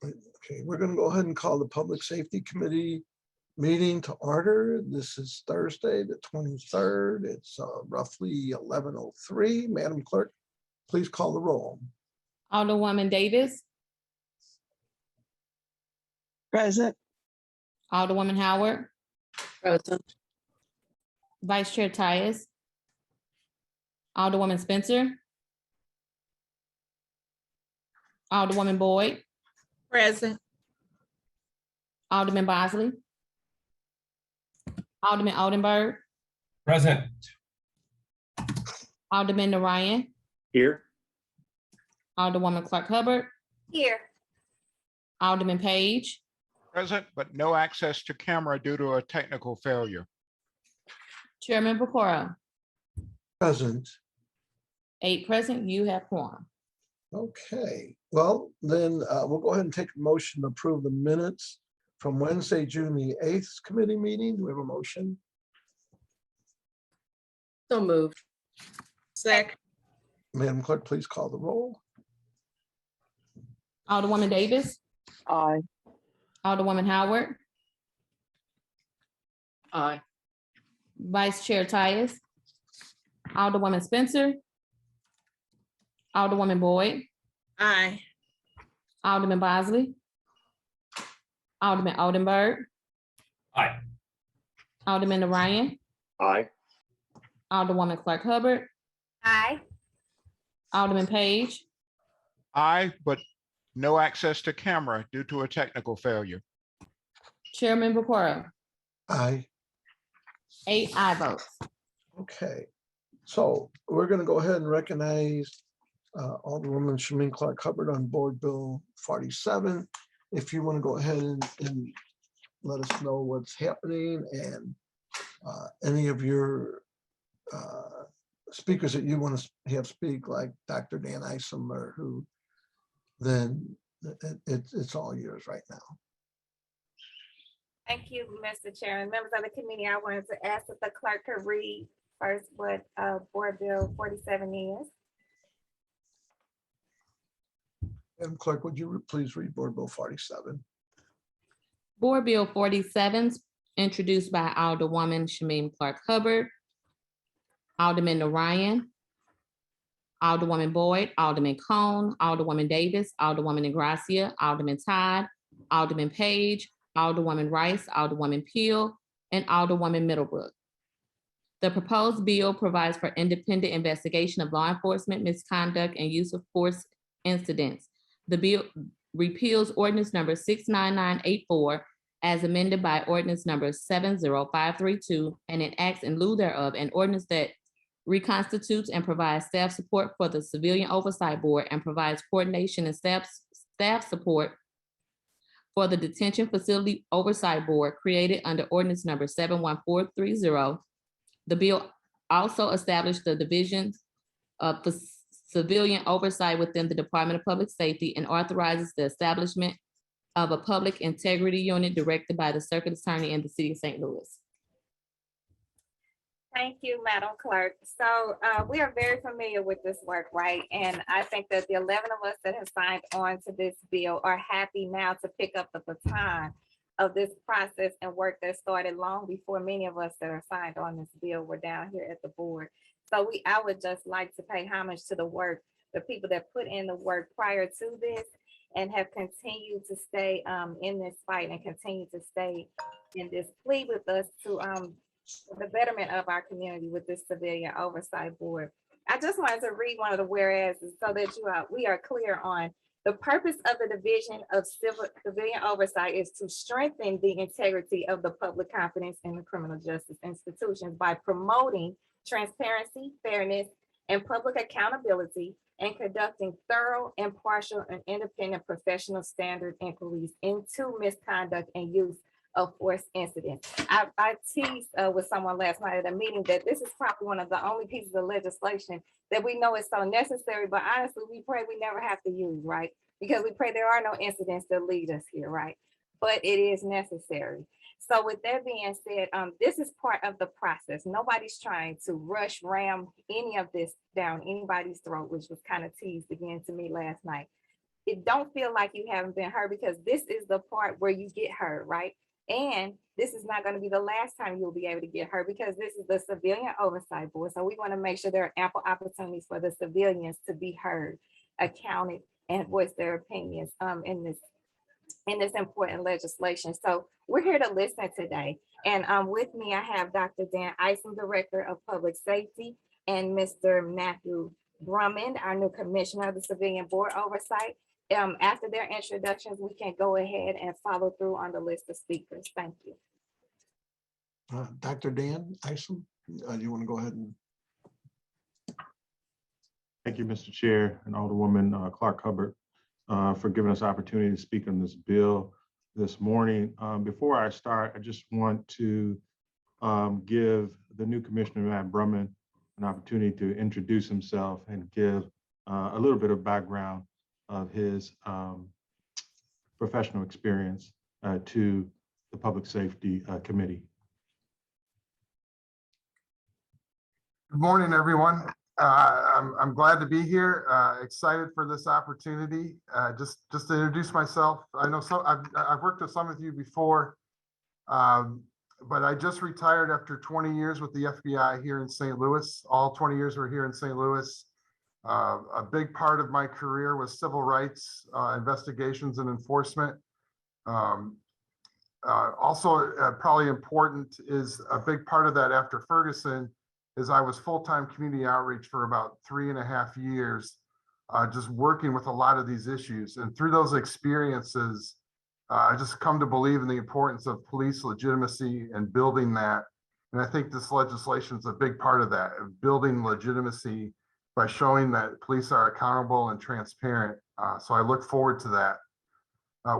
Okay, we're going to go ahead and call the Public Safety Committee meeting to order. This is Thursday, the 23rd. It's roughly 11:03. Madam Clerk, please call the roll. Alderwoman Davis, Present. Alderwoman Howard, Present. Vice Chair Tyus, Alderwoman Spencer, Alderwoman Boyd, Present. Alderman Bosley, Alderman Oldenburg, Present. Alderman Narayan, Here. Alderwoman Clark Hubbard, Here. Alderman Page, Present, but no access to camera due to a technical failure. Chairman Pacoro. Present. 8 present, you have quorum. Okay, well, then we'll go ahead and take a motion to approve the minutes from Wednesday, June the 8th committee meeting. Do we have a motion? So moved. Second. Madam Clerk, please call the roll. Alderwoman Davis, Aye. Alderwoman Howard, Aye. Vice Chair Tyus, Alderwoman Spencer, Alderwoman Boyd, Aye. Alderman Bosley, Alderman Oldenburg, Aye. Alderman Narayan, Aye. Alderwoman Clark Hubbard, Aye. Alderman Page, Aye, but no access to camera due to a technical failure. Chairman Pacoro. Aye. 8 aye votes. Okay, so we're going to go ahead and recognize Alderwoman Shamin Clark Hubbard on Board Bill 47. If you want to go ahead and let us know what's happening and any of your speakers that you want to have speak, like Dr. Dan Isom or who, then it's all yours right now. Thank you, Mr. Chairman. Members of the committee, I wanted to ask if the clerk could read first what Board Bill 47 is. Madam Clerk, would you please read Board Bill 47? Board Bill 47, introduced by Alderwoman Shamin Clark Hubbard, Alderman Narayan, Alderwoman Boyd, Alderman Cone, Alderwoman Davis, Alderwoman Ingracia, Alderman Todd, Alderman Page, Alderwoman Rice, Alderwoman Peel, and Alderwoman Middlebrook. The proposed bill provides for independent investigation of law enforcement misconduct and use of force incidents. The bill repeals ordinance number 69984 as amended by ordinance number 70532 and enacts in lieu thereof an ordinance that reconstitutes and provides staff support for the Civilian Oversight Board and provides coordination and staff support for the Detention Facility Oversight Board created under ordinance number 71430. The bill also established the divisions of civilian oversight within the Department of Public Safety and authorizes the establishment of a public integrity unit directed by the Circuit Attorney in the City of St. Louis. Thank you, Madam Clerk. So we are very familiar with this work, right? And I think that the 11 of us that have signed on to this bill are happy now to pick up the baton of this process and work that started long before many of us that are signed on this bill were down here at the board. So I would just like to pay homage to the work, the people that put in the work prior to this and have continued to stay in this fight and continue to stay in this plea with us to the betterment of our community with this Civilian Oversight Board. I just wanted to read one of the whereases so that we are clear on the purpose of the Division of Civilian Oversight is to strengthen the integrity of the public confidence in the criminal justice institutions by promoting transparency, fairness, and public accountability and conducting thorough, impartial, and independent professional standard inquiries into misconduct and use of force incidents. I teased with someone last night at a meeting that this is probably one of the only pieces of legislation that we know is so necessary, but honestly, we pray we never have to use, right? Because we pray there are no incidents that lead us here, right? But it is necessary. So with that being said, this is part of the process. Nobody's trying to ram any of this down anybody's throat, which was kind of teased again to me last night. it don't feel like you haven't been heard, because this is the part where you get heard, right? And this is not going to be the last time you'll be able to get heard, because this is the Civilian Oversight Board. So we want to make sure there are ample opportunities for the civilians to be heard, accounted, and voice their opinions in this important legislation. So we're here to listen today. And with me, I have Dr. Dan Isom, Director of Public Safety, and Mr. Matthew Drummond, our new Commissioner of the Civilian Board Oversight. After their introductions, we can go ahead and follow through on the list of speakers. Thank you. Dr. Dan Isom, you want to go ahead and Thank you, Mr. Chair, and Alderwoman Clark Hubbard for giving us the opportunity to speak on this bill this morning. Before I start, I just want to give the new Commissioner, Matt Drummond, an opportunity to introduce himself and give a little bit of background of his professional experience to the Public Safety Committee. Good morning, everyone. I'm glad to be here. Excited for this opportunity. Just to introduce myself, I know I've worked with some of you before, but I just retired after 20 years with the FBI here in St. Louis. All 20 years were here in St. Louis. A big part of my career was civil rights investigations and enforcement. Also, probably important is a big part of that after Ferguson is I was full-time community outreach for about 3.5 years, just working with a lot of these issues. And through those experiences, I just come to believe in the importance of police legitimacy and building that. And I think this legislation is a big part of that, of building legitimacy by showing that police are accountable and transparent. So I look forward to that,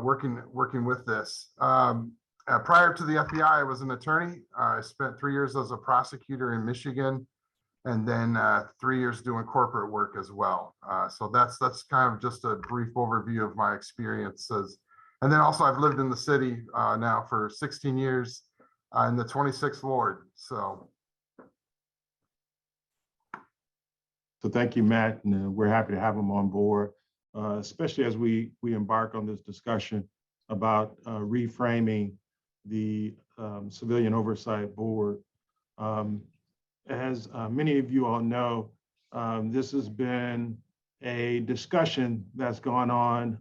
working with this. Prior to the FBI, I was an attorney. I spent 3 years as a prosecutor in Michigan, and then 3 years doing corporate work as well. So that's kind of just a brief overview of my experiences. And then also I've lived in the city now for 16 years in the 26th Ward. So thank you, Matt, and we're happy to have him on board, especially as we embark on this discussion about reframing the Civilian Oversight Board. As many of you all know, this has been a discussion that's gone on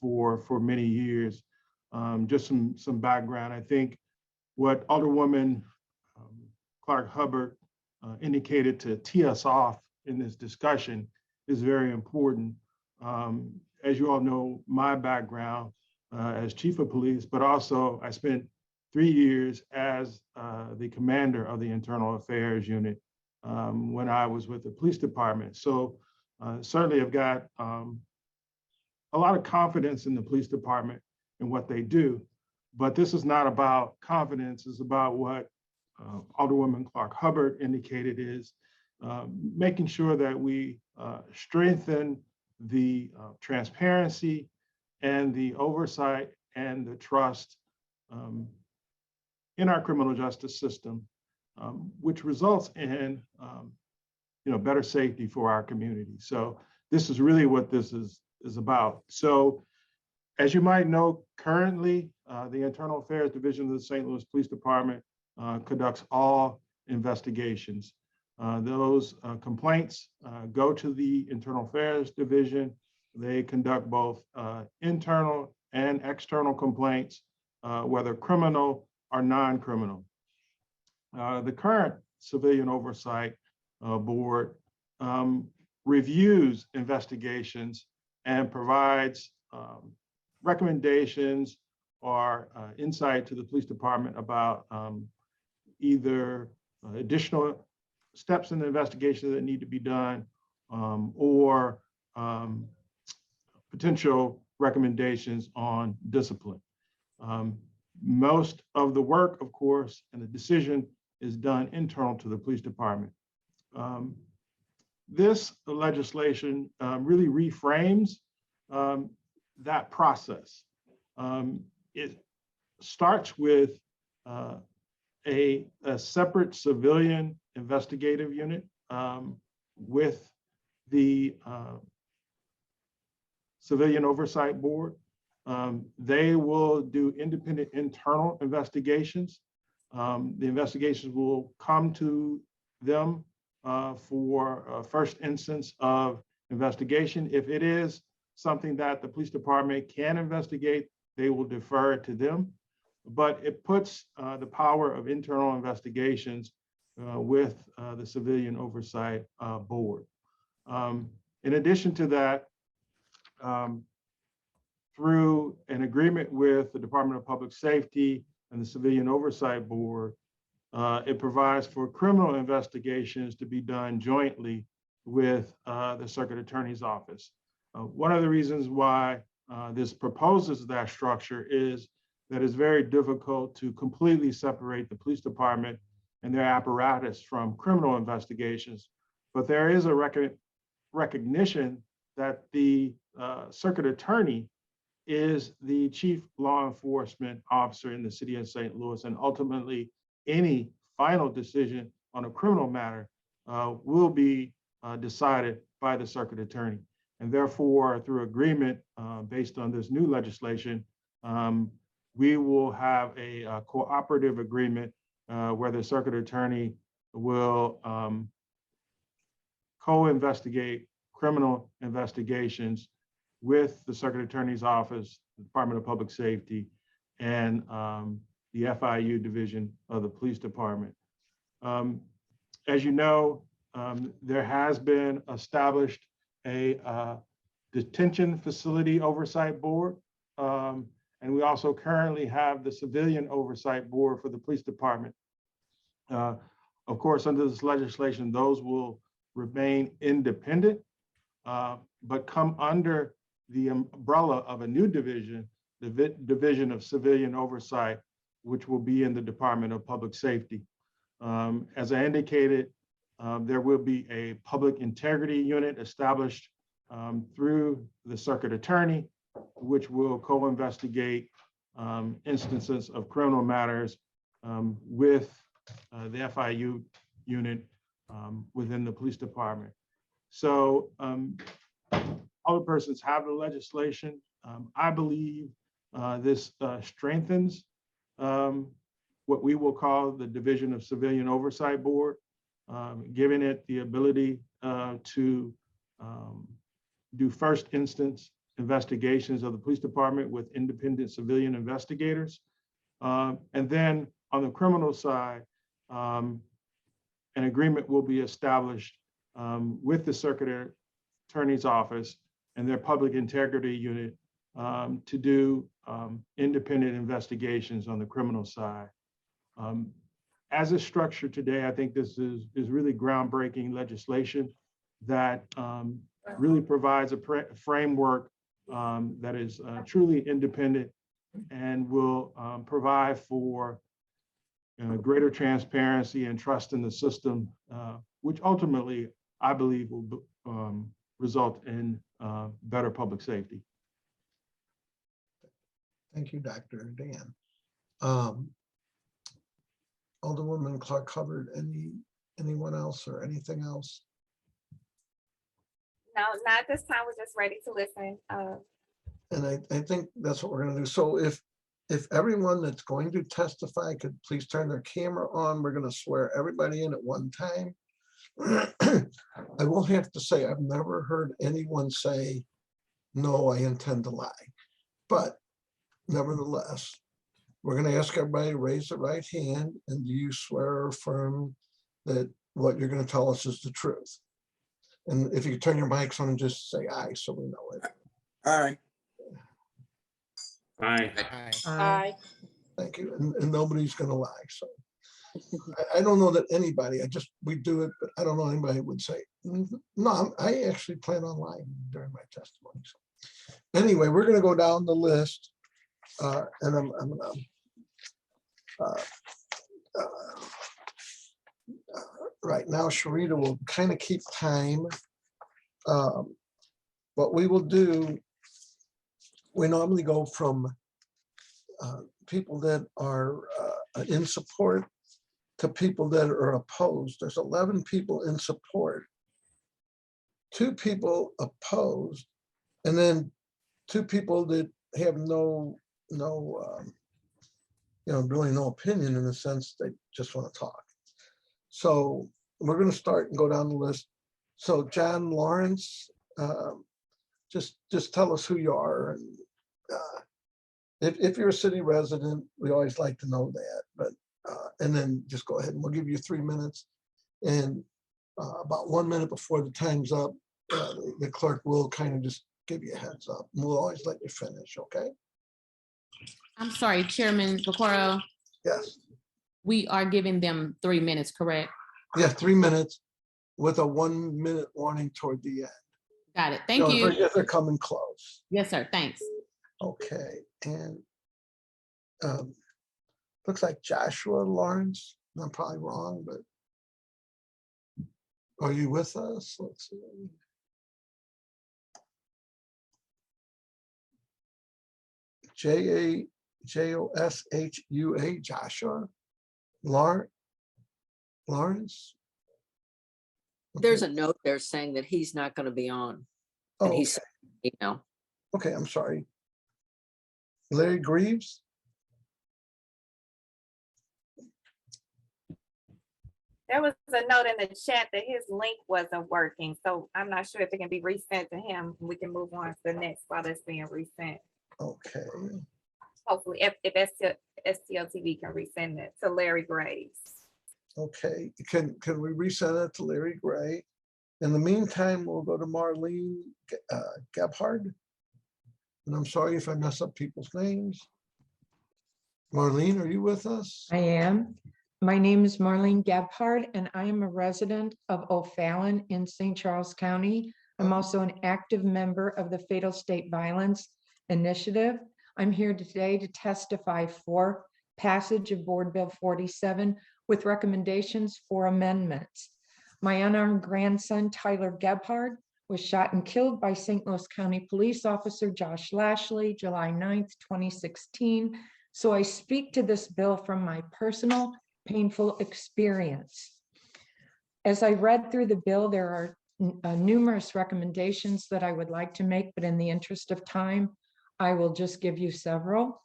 for many years. Just some background. I think what Alderwoman Clark Hubbard indicated to tee us off in this discussion is very important. As you all know, my background as chief of police, but also I spent 3 years as the commander of the Internal Affairs Unit when I was with the police department. So certainly I've got a lot of confidence in the police department and what they do, but this is not about confidence, it's about what Alderwoman Clark Hubbard indicated is making sure that we strengthen the transparency and the oversight and the trust in our criminal justice system, which results in better safety for our community. So this is really what this is about. So as you might know, currently the Internal Affairs Division of the St. Louis Police Department conducts all investigations. Those complaints go to the Internal Affairs Division. They conduct both internal and external complaints, whether criminal or non-criminal. The current Civilian Oversight Board reviews investigations and provides recommendations or insight to the police department about either additional steps in the investigation that need to be done or potential recommendations on discipline. Most of the work, of course, and the decision is done internal to the police department. This legislation really reframes that process. It starts with a separate civilian investigative unit with the Civilian Oversight Board. They will do independent internal investigations. The investigations will come to them for a first instance of investigation. If it is something that the police department can investigate, they will defer it to them. But it puts the power of internal investigations with the Civilian Oversight Board. In addition to that, through an agreement with the Department of Public Safety and the Civilian Oversight Board, it provides for criminal investigations to be done jointly with the Circuit Attorney's Office. One of the reasons why this proposes that structure is that it's very difficult to completely separate the police department and their apparatus from criminal investigations. But there is a recognition that the Circuit Attorney is the chief law enforcement officer in the city of St. Louis, and ultimately any final decision on a criminal matter will be decided by the Circuit Attorney. And therefore, through agreement based on this new legislation, we will have a cooperative agreement where the Circuit Attorney will co-investigate criminal investigations with the Circuit Attorney's Office, the Department of Public Safety, and the FIU division of the police department. As you know, there has been established a detention facility oversight board. And we also currently have the Civilian Oversight Board for the police department. Of course, under this legislation, those will remain independent, but come under the umbrella of a new division, the Division of Civilian Oversight, which will be in the Department of Public Safety. As I indicated, there will be a public integrity unit established through the Circuit Attorney, which will co-investigate instances of criminal matters with the FIU unit within the police department. So all the persons have the legislation. I believe this strengthens what we will call the Division of Civilian Oversight Board, giving it the ability to do first instance investigations of the police department with independent civilian investigators. And then on the criminal side, an agreement will be established with the Circuit Attorney's Office and their public integrity unit to do independent investigations on the criminal side. As it's structured today, I think this is really groundbreaking legislation that really provides a framework that is truly independent and will provide for greater transparency and trust in the system, which ultimately I believe will result in better public safety. Thank you, Dr. Dan. Alderwoman Clark Hubbard, anyone else or anything else? No, not this time. We're just ready to listen. And I think that's what we're gonna do. So if everyone that's going to testify could please turn their camera on, we're gonna swear everybody in at one time. I will have to say, I've never heard anyone say, no, I intend to lie. But nevertheless, we're gonna ask everybody to raise the right hand, and do you swear or affirm that what you're gonna tell us is the truth? And if you could turn your mics on and just say aye, so we know it. Aye. Aye. Aye. Thank you. And nobody's gonna lie, so. I don't know that anybody, we do it, but I don't know anybody would say, no, I actually plan on lying during my testimony. So anyway, we're gonna go down the list. And I'm gonna right now, Sharita will kind of keep time. What we will do, we normally go from people that are in support to people that are opposed. There's 11 people in support, 2 people opposed, and then two people that have really no opinion in the sense they just want to talk. So we're going to start and go down the list. So John Lawrence, just tell us who you are. And if you're a city resident, we always like to know that, but, and then just go ahead and we'll give you 3 minutes. And about 1 minute before the time's up, the clerk will kind of just give you a heads up. And we'll always let you finish, okay? I'm sorry, Chairman Vaccaro, Yes. we are giving them 3 minutes, correct? Yeah, 3 minutes with a 1 minute warning toward the end. Got it. Thank So you. if they're coming close. Yes, sir. Thanks. Okay, and looks like Joshua Lawrence. I'm probably wrong, but are you with us? Let's see. Joshua, Joshua Lawrence. There's Okay. a note there saying that he's not going to be on. Oh, And okay. he's, Okay, I'm sorry. Larry Greaves. There was a note in the chat that his link wasn't working, so I'm not sure if it can be resent to him. We can move on to the next while it's being resent. Okay, Hopefully, if STLTV can resend it to Larry Graves. okay. Can we resend it to Larry Gray? In the meantime, we'll go to Marlene Gebhard. And I'm sorry if I mess up people's names. Marlene, are you with us? I am. My name is Marlene Gebhard, and I am a resident of O'Fallon in St. Charles County. I'm also an active member of the Fatal State Violence Initiative. I'm here today to testify for passage of Board Bill 47 with recommendations for amendments. My unarmed grandson, Tyler Gebhard, was shot and killed by St. Louis County Police Officer Josh Lashley, July 9th, 2016. So I speak to this bill from my personal painful experience. As I read through the bill, there are numerous recommendations that I would like to make, but in the interest of time, I will just give you several.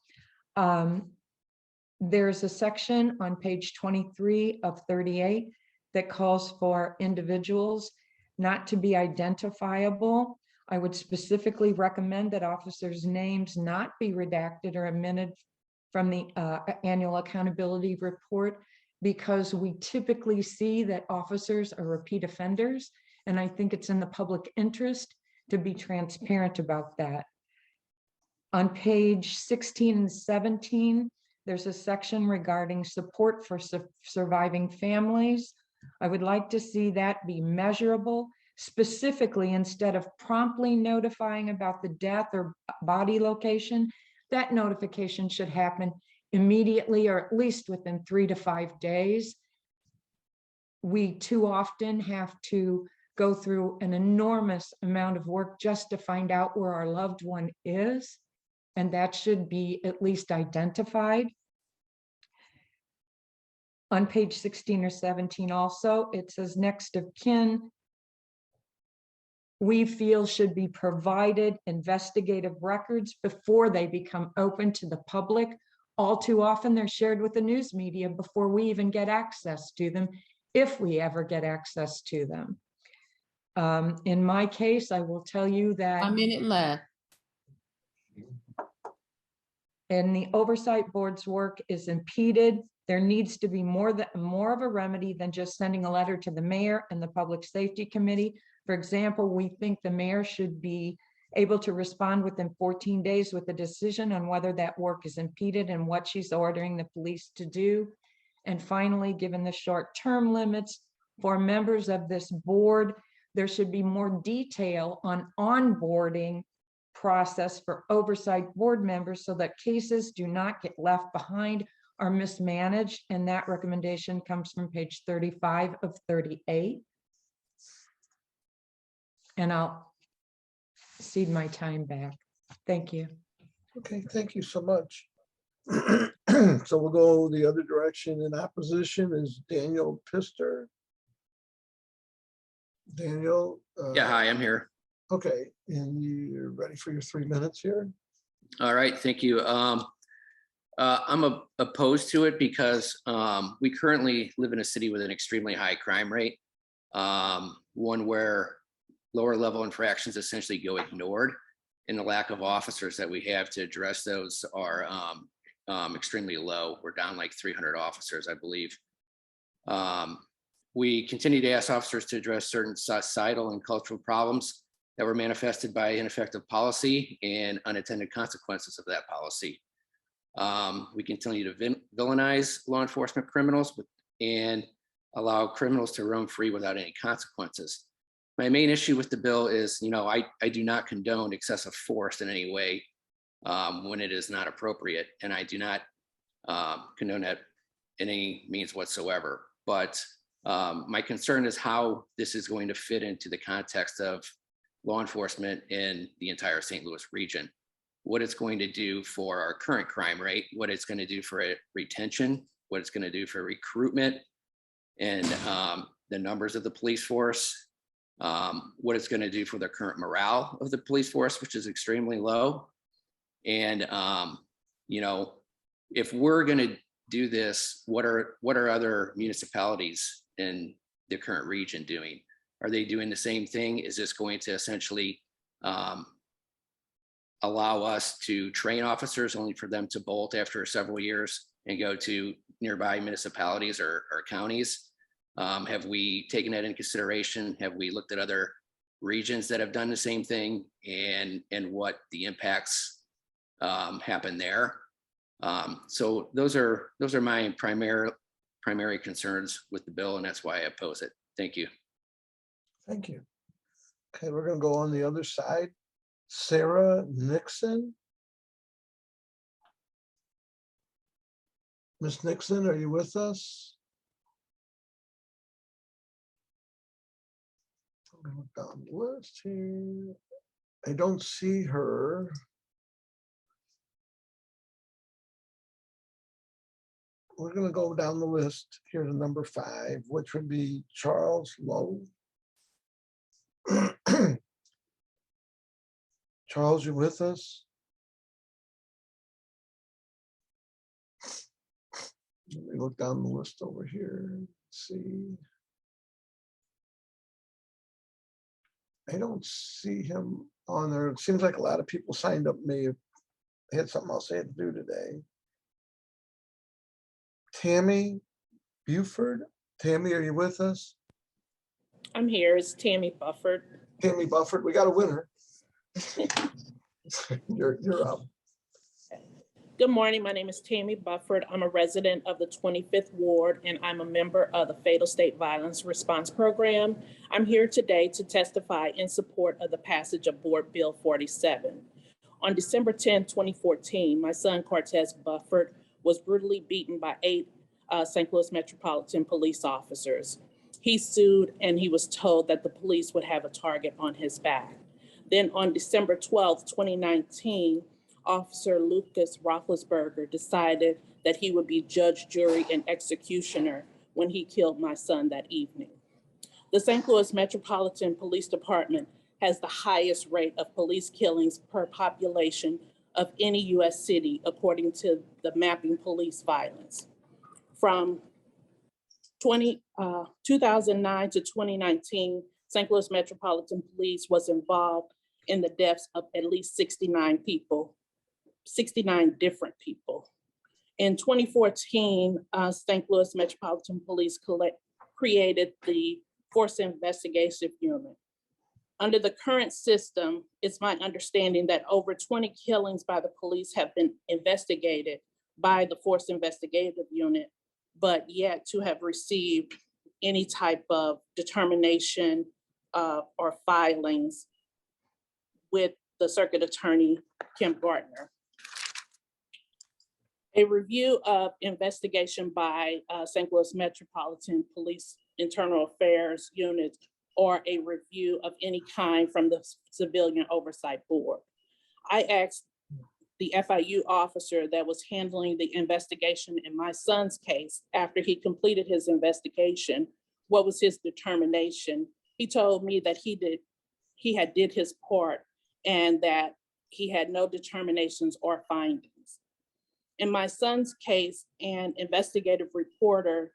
There's a section on page 23 of 38 that calls for individuals not to be identifiable. I would specifically recommend that officers' names not be redacted or omitted from the annual accountability report, because we typically see that officers are repeat offenders. And I think it's in the public interest to be transparent about that. On page 16 and 17, there's a section regarding support for surviving families. I would like to see that be measurable. Specifically, instead of promptly notifying about the death or body location, that notification should happen immediately or at least within 3 to 5 days. We too often have to go through an enormous amount of work just to find out where our loved one is, and that should be at least identified. On page 16 or 17 also, it says next of kin, we feel should be provided investigative records before they become open to the public. All too often they're shared with the news media before we even get access to them, if we ever get access to them. In my case, I will tell you that 1 minute left. and the oversight board's work is impeded. There needs to be more of a remedy than just sending a letter to the mayor and the Public Safety Committee. For example, we think the mayor should be able to respond within 14 days with a decision on whether that work is impeded and what she's ordering the police to do. And finally, given the short-term limits for members of this board, there should be more detail on onboarding process for oversight board members so that cases do not get left behind or mismanaged. And that recommendation comes from page 35 of 38. And I'll cede my time back. Thank you. Okay, thank you so much. So we'll go the other direction. In opposition is Daniel Pister. Daniel. Yeah, hi, I'm here. Okay, and you're ready for your 3 minutes here? All right, thank you. I'm opposed to it because we currently live in a city with an extremely high crime rate. One where lower level infractions essentially go ignored, and the lack of officers that we have to address those are extremely low. We're down like 300 officers, I believe. We continue to ask officers to address certain societal and cultural problems that were manifested by ineffective policy and unintended consequences of that policy. We continue to villainize law enforcement criminals and allow criminals to roam free without any consequences. My main issue with the bill is, I do not condone excessive force in any way when it is not appropriate, and I do not condone that in any means whatsoever. But my concern is how this is going to fit into the context of law enforcement in the entire St. Louis region, what it's going to do for our current crime rate, what it's going to do for retention, what it's going to do for recruitment and the numbers of the police force, what it's going to do for the current morale of the police force, which is extremely low. And, if we're going to do this, what are other municipalities in the current region doing? Are they doing the same thing? Is this going to essentially allow us to train officers only for them to bolt after several years and go to nearby municipalities or counties? Have we taken that into consideration? Have we looked at other regions that have done the same thing and what the impacts happen there? So those are my primary concerns with the bill, and that's why I oppose it. Thank you. Thank you. Okay, we're gonna go on the other side. Sarah Nixon. Miss Nixon, are you with us? I'm gonna look down the list here. I don't see her. We're gonna go down the list here to number 5, which would be Charles Lowe. Charles, you with us? Let me look down the list over here. Let's see. I don't see him on there. It seems like a lot of people signed up, may have had something else they had to do today. Tammy Buford. Tammy, are you with us? I'm here. It's Tammy Bufford. Tammy Bufford, we got a winner. You're up. Good morning. My name is Tammy Bufford. I'm a resident of the 25th Ward, and I'm a member of the Fatal State Violence Response Program. I'm here today to testify in support of the passage of Board Bill 47. On December 10, 2014, my son Cortez Bufford was brutally beaten by 8 St. Louis Metropolitan Police officers. He sued, and he was told that the police would have a target on his back. Then on December 12, 2019, Officer Lucas Roethlisberger decided that he would be judge, jury, and executioner when he killed my son that evening. The St. Louis Metropolitan Police Department has the highest rate of police killings per population of any U.S. city, according to the Mapping Police Violence. From 2009 to 2019, St. Louis Metropolitan Police was involved in the deaths of at least 69 people, 69 different people. In 2014, St. Louis Metropolitan Police created the Force Investigative Unit. Under the current system, it's my understanding that over 20 killings by the police have been investigated by the Force Investigative Unit, but yet to have received any type of determination or filings with the Circuit Attorney, Kim Gardner. A review of investigation by St. Louis Metropolitan Police Internal Affairs Unit or a review of any kind from the Civilian Oversight Board. I asked the FIU officer that was handling the investigation in my son's case after he completed his investigation, what was his determination? He told me that he he had did his part and that he had no determinations or findings. In my son's case, an investigative reporter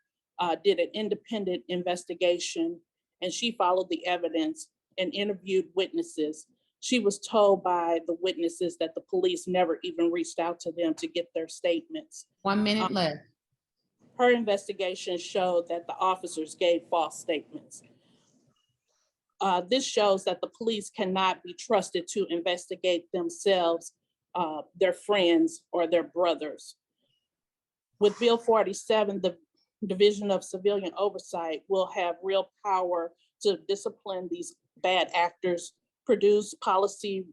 did an independent investigation, and she followed the evidence and interviewed witnesses. She was told by the witnesses that the police never even reached out to them to get their statements. 1 minute left. Her investigation showed that the officers gave false statements. This shows that the police cannot be trusted to investigate themselves, their friends, or their brothers. With Bill 47, the Division of Civilian Oversight will have real power to discipline these bad actors, produce policy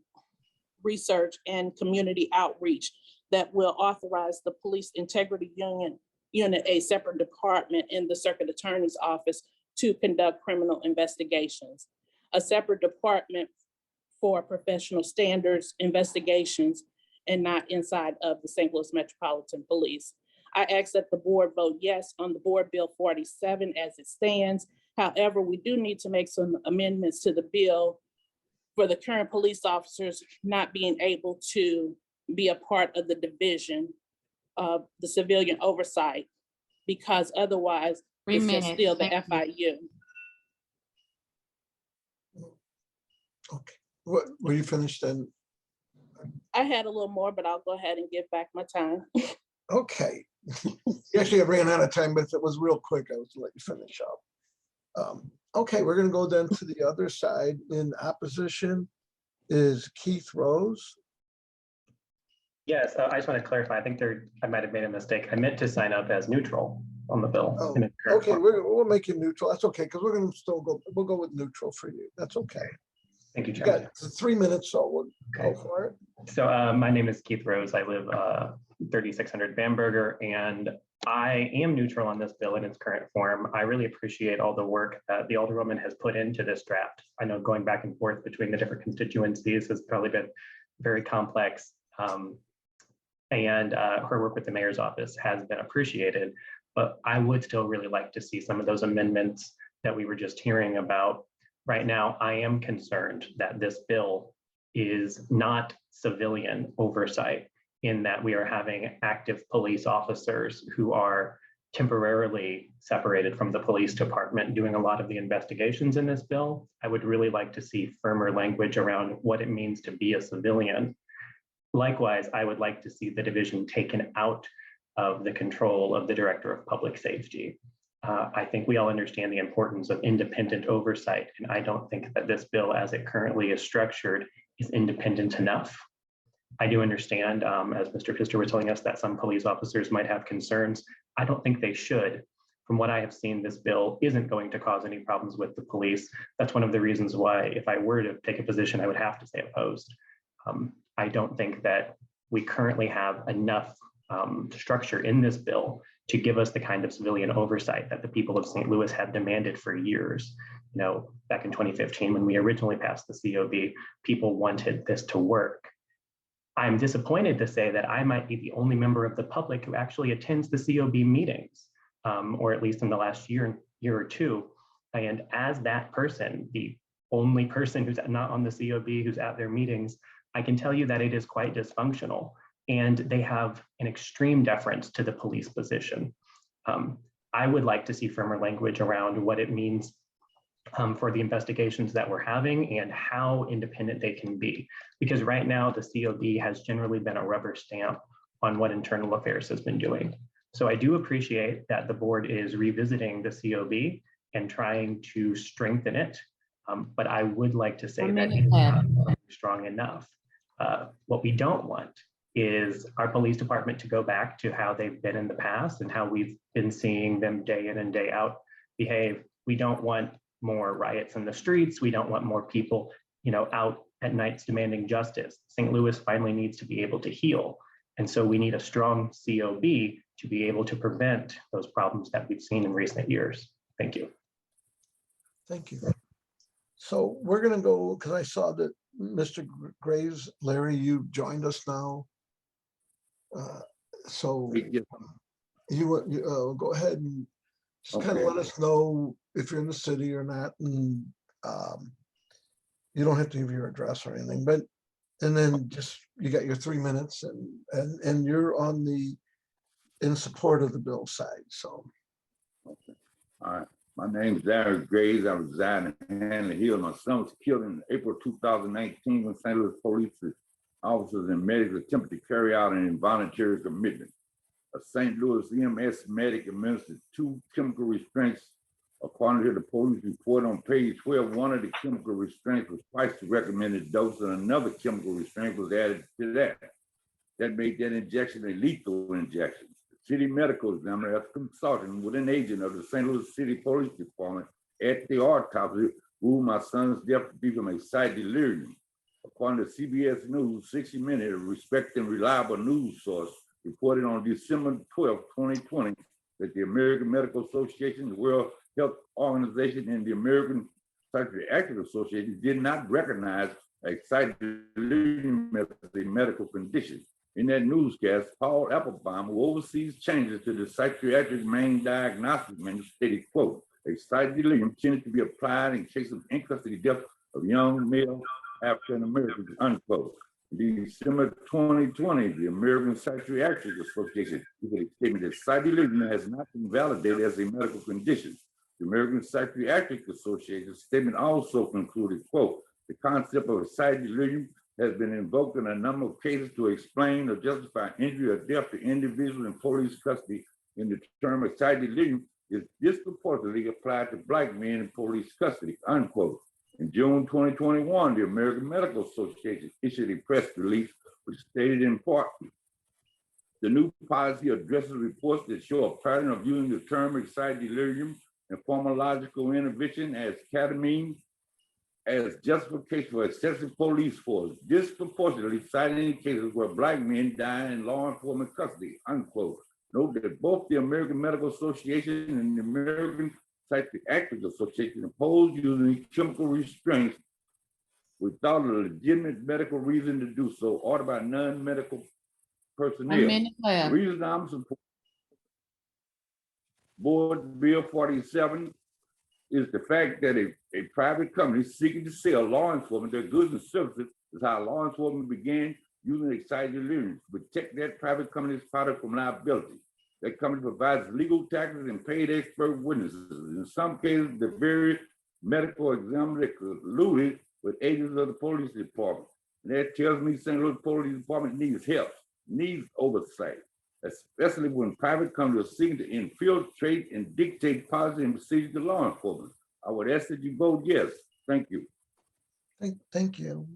research and community outreach that will authorize the Police Integrity Unit, a separate department in the Circuit Attorney's Office, to conduct criminal investigations. A separate department for professional standards investigations and not inside of the St. Louis Metropolitan Police. I ask that the board vote yes on the board Bill 47 as it stands. However, we do need to make some amendments to the bill for the current police officers not being able to be a part of the division of the civilian oversight, because otherwise 3 it's minutes. just still the Thank you. FIU. Okay, what, were you finished then? I had a little more, but I'll go ahead and give back my time. Okay. Actually, I ran out of time, but if it was real quick, I was gonna let you finish up. Okay, we're gonna go then to the other side. In opposition is Keith Rose. Yes, I just want to clarify. I think I might have made a mistake. I meant to sign up as neutral on the bill. Oh, in its current okay, form. we'll make you neutral. That's okay, because we're gonna still we'll go with neutral for you. That's okay. Thank you, You Chairman. got 3 minutes, so we'll go Okay. for it. So my name is Keith Rose. I live 3600 Bamberger, and I am neutral on this bill in its current form. I really appreciate all the work that the Alderwoman has put into this draft. I know going back and forth between the different constituencies has probably been very complex. And her work with the mayor's office has been appreciated, but I would still really like to see some of those amendments that we were just hearing about. Right now, I am concerned that this bill is not civilian oversight, in that we are having active police officers who are temporarily separated from the police department doing a lot of the investigations in this bill. I would really like to see firmer language around what it means to be a civilian. Likewise, I would like to see the division taken out of the control of the Director of Public Safety. I think we all understand the importance of independent oversight, and I don't think that this bill, as it currently is structured, is independent enough. I do understand, as Mr. Pfister was telling us, that some police officers might have concerns. I don't think they should. From what I have seen, this bill isn't going to cause any problems with the police. That's one of the reasons why, if I were to take a position, I would have to say opposed. I don't think that we currently have enough structure in this bill to give us the kind of civilian oversight that the people of St. Louis have demanded for years. You know, back in 2015, when we originally passed the COB, people wanted this to work. I'm disappointed to say that I might be the only member of the public who actually attends the COB meetings, or at least in the last year or two. And as that person, the only person who's not on the COB, who's at their meetings, I can tell you that it is quite dysfunctional, and they have an extreme deference to the police position. I would like to see firmer language around what it means for the investigations that we're having and how independent they can be. Because right now the COB has generally been a rubber stamp on what internal affairs has been doing. So I do appreciate that the board is revisiting the COB and trying to strengthen it. But I would like to say that it's not strong enough. What we don't want is our police department to go back to how they've been in the past and how we've been seeing them day in and day out behave. We don't want more riots in the streets. We don't want more people, out at nights demanding justice. St. Louis finally needs to be able to heal. And so we need a strong COB to be able to prevent those problems that we've seen in recent years. Thank you. Thank you. So we're gonna go, because I saw that Mr. Graves, Larry, you joined us now. So you go ahead and just kind of let us know if you're in the city or not. And You don't have to give your address or anything, but, and then just, you got your 3 minutes and you're on the, in support of the bill side, so. All right, my name is Darren Graves. I reside in Hanley Hill. My son was killed in April 2019 when St. Louis police officers and medics attempted to carry out an involuntary commitment. A St. Louis EMS medic administered 2 chemical restraints. According to the police report on page 12, one of the chemical restraints was twice the recommended dose, and another chemical restraint was added to that. That made that injection a lethal injection. The city medical examiner, after consulting with an agent of the St. Louis City Police Department at the autopsy, ruled my son's death to be from excited delirium. According to CBS News, 60 Minutes, a respected and reliable news source, reported on December 12, 2020, that the American Medical Association, the World Health Organization, and the American Psychiatric Association did not recognize excited delirium as a medical condition. In that newscast, Paul Applebaum, who oversees changes to the psychiatric main diagnostic manual, stated, quote, excited delirium tended to be applied in case of in-custody death of young male African Americans, unquote. In December 2020, the American Psychiatric Association issued a statement that excited delirium has not been validated as a medical condition. The American Psychiatric Association statement also concluded, quote, the concept of excited delirium has been invoked in a number of cases to explain or justify injury or death to individuals in police custody, and the term excited delirium is disproportionately applied to Black men in police custody, unquote. In June 2021, the American Medical Association issued a press release which stated in part, the new policy addresses reports that show a pattern of using the term excited delirium and pharmacological intervention as ketamine as justification for excessive police force, disproportionately citing in cases where Black men die in law enforcement custody, unquote. Note that both the American Medical Association and the American Psychiatric Association oppose using chemical restraints without a legitimate medical reason to do so, ordered by non-medical 1 personnel. minute The left. reason I'm supporting Board Bill 47 is the fact that a private company seeking to sell law enforcement their goods and services is how law enforcement began using excited delirium to protect that private company's product from liability. That company provides legal tactics and paid expert witnesses. In some cases, the very medical examiner colluded with agents of the police department. And that tells me St. Louis Police Department needs help, needs oversight, especially when private companies are seeking to infiltrate and dictate policy and procedures to law enforcement. I would ask that you vote yes. Thank you. Thank you.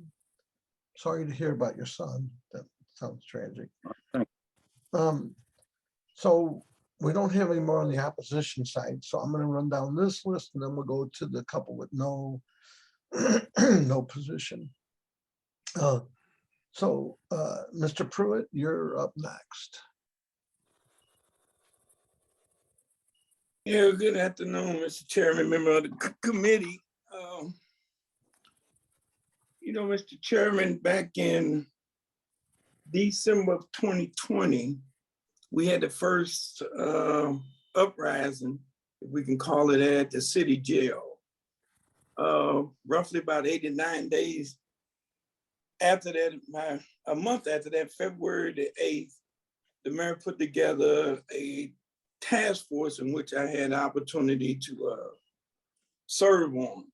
Sorry to hear about your son. That sounds tragic. Thank So we don't have any more on the opposition side, so I'm going to run down this list and then we'll go to the couple with no no position. Mr. Pruitt, you're up next. Yeah, good afternoon, Mr. Chairman, member of the committee. Mr. Chairman, back in December of 2020, we had the first uprising, if we can call it, at the city jail. Roughly about 89 days after that, a month after that, February the 8th, the mayor put together a task force in which I had the opportunity to serve on.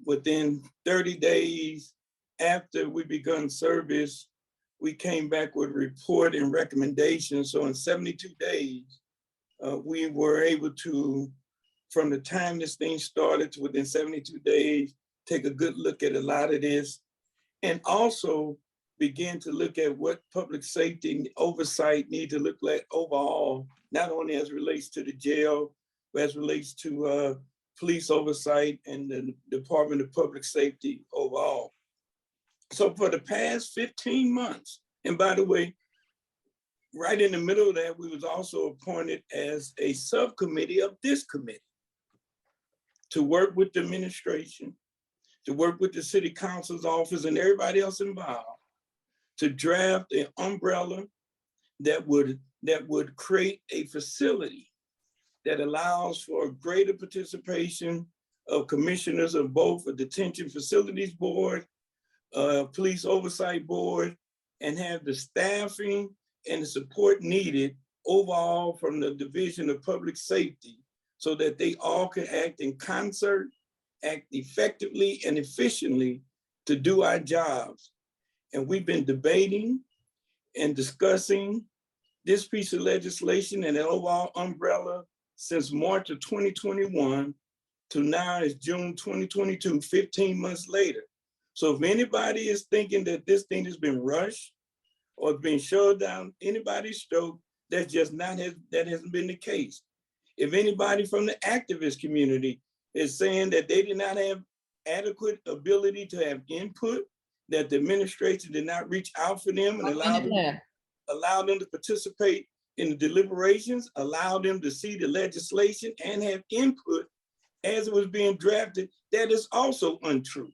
Within 30 days after we begun service, we came back with a report and recommendations. So in 72 days, we were able to, from the time this thing started to within 72 days, take a good look at a lot of this, and also begin to look at what public safety oversight need to look like overall, not only as relates to the jail, but as relates to police oversight and the Department of Public Safety overall. So for the past 15 months, and by the way, right in the middle of that, we was also appointed as a subcommittee of this committee to work with the administration, to work with the city council's office and everybody else involved to draft an umbrella that would create a facility that allows for greater participation of commissioners of both a detention facilities board, police oversight board, and have the staffing and the support needed overall from the Division of Public Safety so that they all can act in concert, act effectively and efficiently to do our jobs. And we've been debating and discussing this piece of legislation and the overall umbrella since March of 2021 to now is June 2022, 15 months later. So if anybody is thinking that this thing has been rushed or been shoved down anybody's throat, that's just not, that hasn't been the case. If anybody from the activist community is saying that they did not have adequate ability to have input, that the administration did not reach out for them and allow them to participate in the deliberations, allow them to see the legislation and have input as it was being drafted, that is also untrue.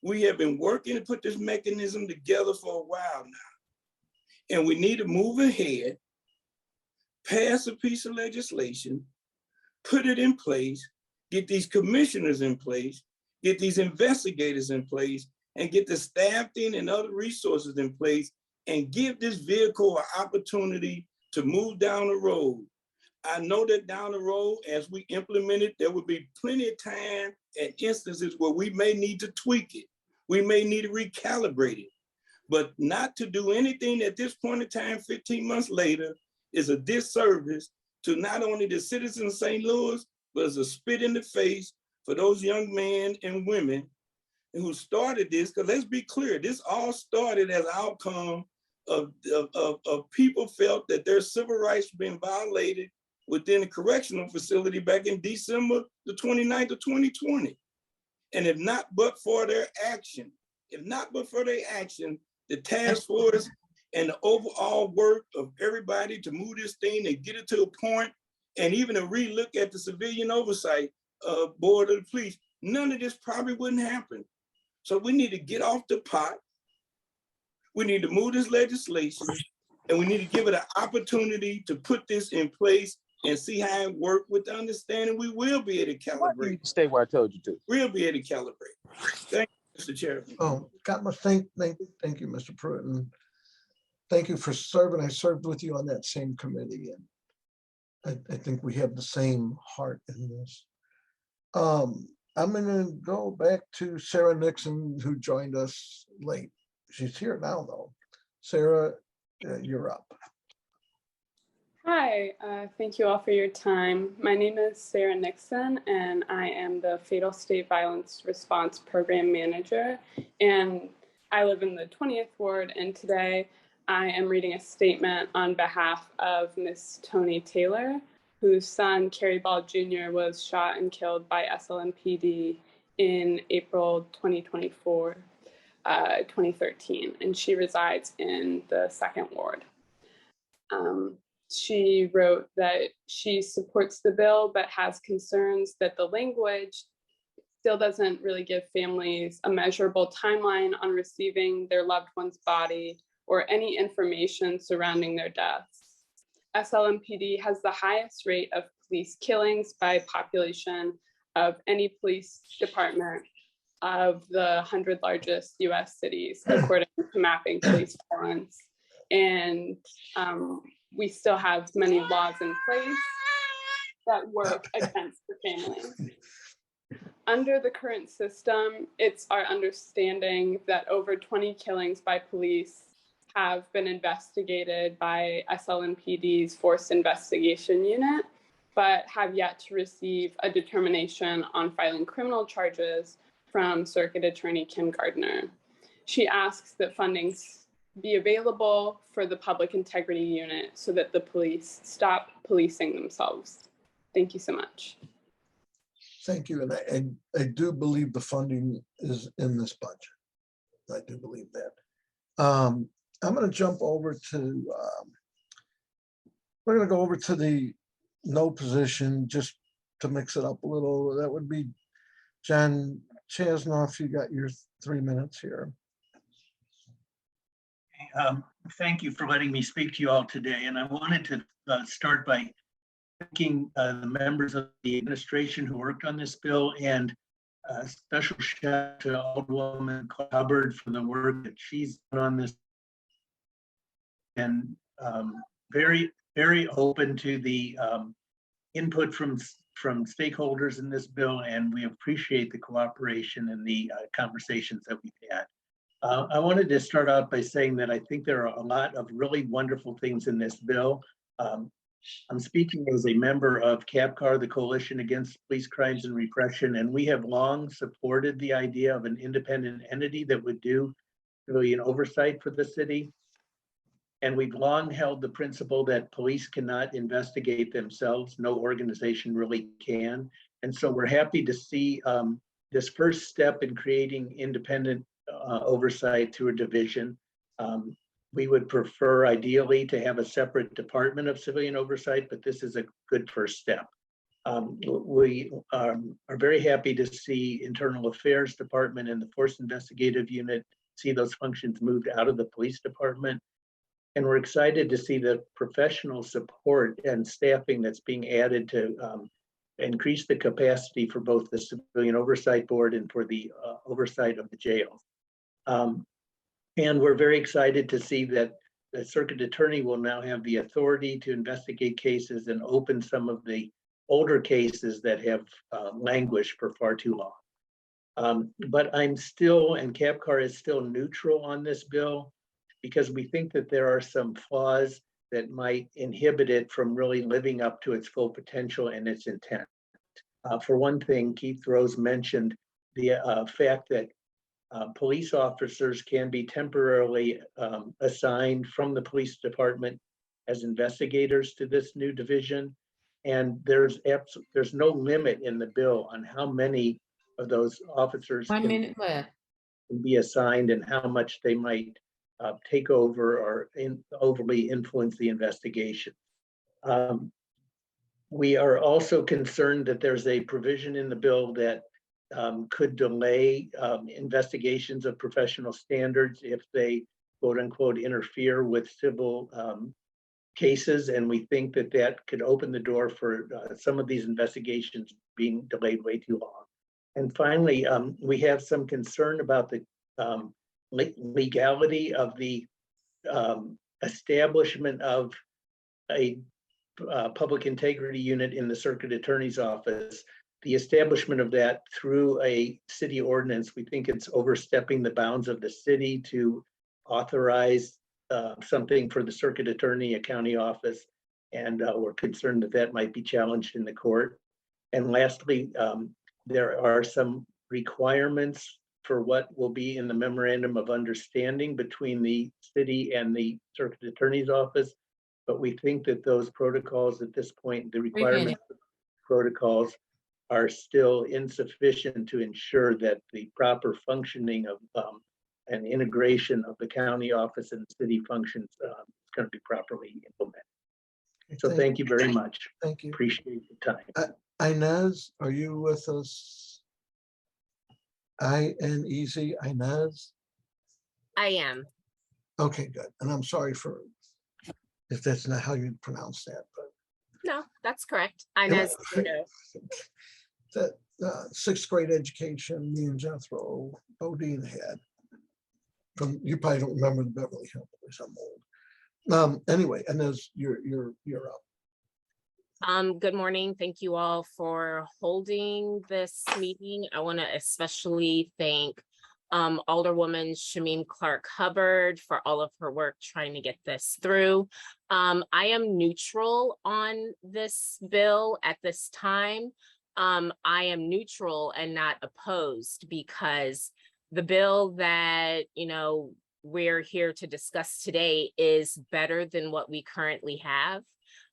We have been working to put this mechanism together for a while now. And we need to move ahead, pass a piece of legislation, put it in place, get these commissioners in place, get these investigators in place, and get the staffing and other resources in place, and give this vehicle an opportunity to move down the road. I know that down the road, as we implement it, there will be plenty of time and instances where we may need to tweak it. We may need to recalibrate it, but not to do anything at this point in time, 15 months later, is a disservice to not only the citizens of St. Louis, but as a spit in the face for those young men and women who started this. Because let's be clear, this all started as an outcome of people felt that their civil rights were being violated within a correctional facility back in December the 29th of 2020. And if not but for their action, the task force and the overall work of everybody to move this thing and get it to a point, and even a relook at the civilian oversight board of the police, none of this probably wouldn't happen. So we need to get off the pot. We need to move this legislation, and we need to give it an opportunity to put this in place and see how it works with the understanding we will be able to calibrate. Stay where I told you to. We'll be able to calibrate. Thank you, Mr. Chairman. Oh, God, thank you, Mr. Pruitt. And thank you for serving. I served with you on that same committee, and I think we have the same heart in this. I'm gonna go back to Sarah Nixon, who joined us late. She's here now, though. Sarah, you're up. Hi, thank you all for your time. My name is Sarah Nixon, and I am the Fatal State Violence Response Program Manager, and I live in the 20th Ward, and today I am reading a statement on behalf of Miss Tony Taylor, whose son, Kerry Ball Jr., was shot and killed by SLMPD in April 2024, 2013, and she resides in the 2nd Ward. She wrote that she supports the bill, but has concerns that the language still doesn't really give families a measurable timeline on receiving their loved one's body or any information surrounding their deaths. SLMPD has the highest rate of police killings by population of any police department of the 100 largest US cities, according to Mapping Police Violence. And we still have many laws in place that work against the family. Under the current system, it's our understanding that over 20 killings by police have been investigated by SLMPD's Forced Investigation Unit, but have yet to receive a determination on filing criminal charges from Circuit Attorney Kim Gardner. She asks that funding be available for the Public Integrity Unit so that the police stop policing themselves. Thank you so much. Thank you, and I do believe the funding is in this budget. I do believe that. I'm going to jump over to, we're going to go over to the no position just to mix it up a little. That would be John Chasnoff. You got your 3 minutes here. Thank you for letting me speak to you all today. And I wanted to start by thanking the members of the administration who worked on this bill, and a special shout out to Alderwoman Hubbard for the work that she's done on this. And very, very open to the input from stakeholders in this bill, and we appreciate the cooperation and the conversations that we've had. I wanted to start out by saying that I think there are a lot of really wonderful things in this bill. I'm speaking as a member of CAPCAR, the Coalition Against Police Crimes and Repression, and we have long supported the idea of an independent entity that would do civilian oversight for the city. And we've long held the principle that police cannot investigate themselves. No organization really can. And so we're happy to see this first step in creating independent oversight through a division. We would prefer ideally to have a separate department of civilian oversight, but this is a good first step. We are very happy to see Internal Affairs Department and the Force Investigative Unit see those functions moved out of the police department. And we're excited to see the professional support and staffing that's being added to increase the capacity for both the Civilian Oversight Board and for the oversight of the jails. And we're very excited to see that the circuit attorney will now have the authority to investigate cases and open some of the older cases that have languished for far too long. But I'm still, and CAPCAR is still neutral on this bill, because we think that there are some flaws that might inhibit it from really living up to its full potential and its intent. For one thing, Keith Rose mentioned the fact that police officers can be temporarily assigned from the police department as investigators to this new division. And there's no limit in the bill on how many of those officers 1 can minute left. be assigned and how much they might take over or overly influence the investigation. We are also concerned that there's a provision in the bill that could delay investigations of professional standards if they quote unquote interfere with civil cases. And we think that that could open the door for some of these investigations being delayed way too long. And finally, we have some concern about the legality of the establishment of a public integrity unit in the circuit attorney's office. The establishment of that through a city ordinance, we think it's overstepping the bounds of the city to authorize something for the circuit attorney, a county office, and we're concerned that that might be challenged in the court. And lastly, there are some requirements for what will be in the memorandum of understanding between the city and the circuit attorney's office. But we think that those protocols at this point, the requirements protocols are still insufficient to ensure that the proper functioning of and integration of the county office and city functions is going to be properly implemented. So thank you very much. Thank you. Appreciate the time. Inez, are you with us? I-N-E-Z, Inez? I am. Okay, good. And I'm sorry for if that's not how you pronounce that, but No, that's correct. Inez. that sixth grade education, me and Jethro Bodine had. From, you probably don't remember the Beverly Hills, I'm old. Anyway, Inez, you're up. Good morning. Thank you all for holding this meeting. I want to especially thank Alderwoman Shameen Clark Hubbard for all of her work trying to get this through. I am neutral on this bill at this time. I am neutral and not opposed because the bill that, we're here to discuss today is better than what we currently have.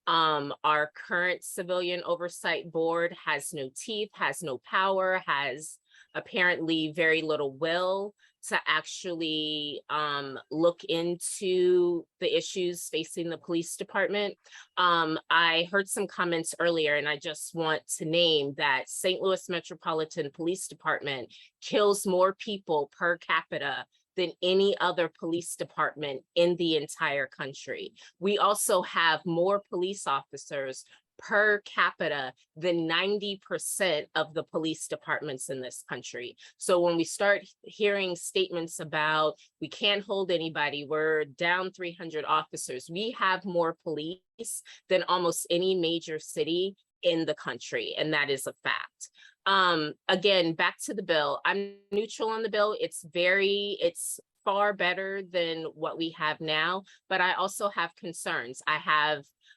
Our current Civilian Oversight Board has no teeth, has no power, has apparently very little will to actually look into the issues facing the police department. I heard some comments earlier, and I just want to name that St. Louis Metropolitan Police Department kills more people per capita than any other police department in the entire country. We also have more police officers per capita than 90% of the police departments in this country. So when we start hearing statements about we can't hold anybody, we're down 300 officers, we have more police than almost any major city in the country, and that is a fact. Again, back to the bill. I'm neutral on the bill. It's far better than what we have now, but I also have concerns.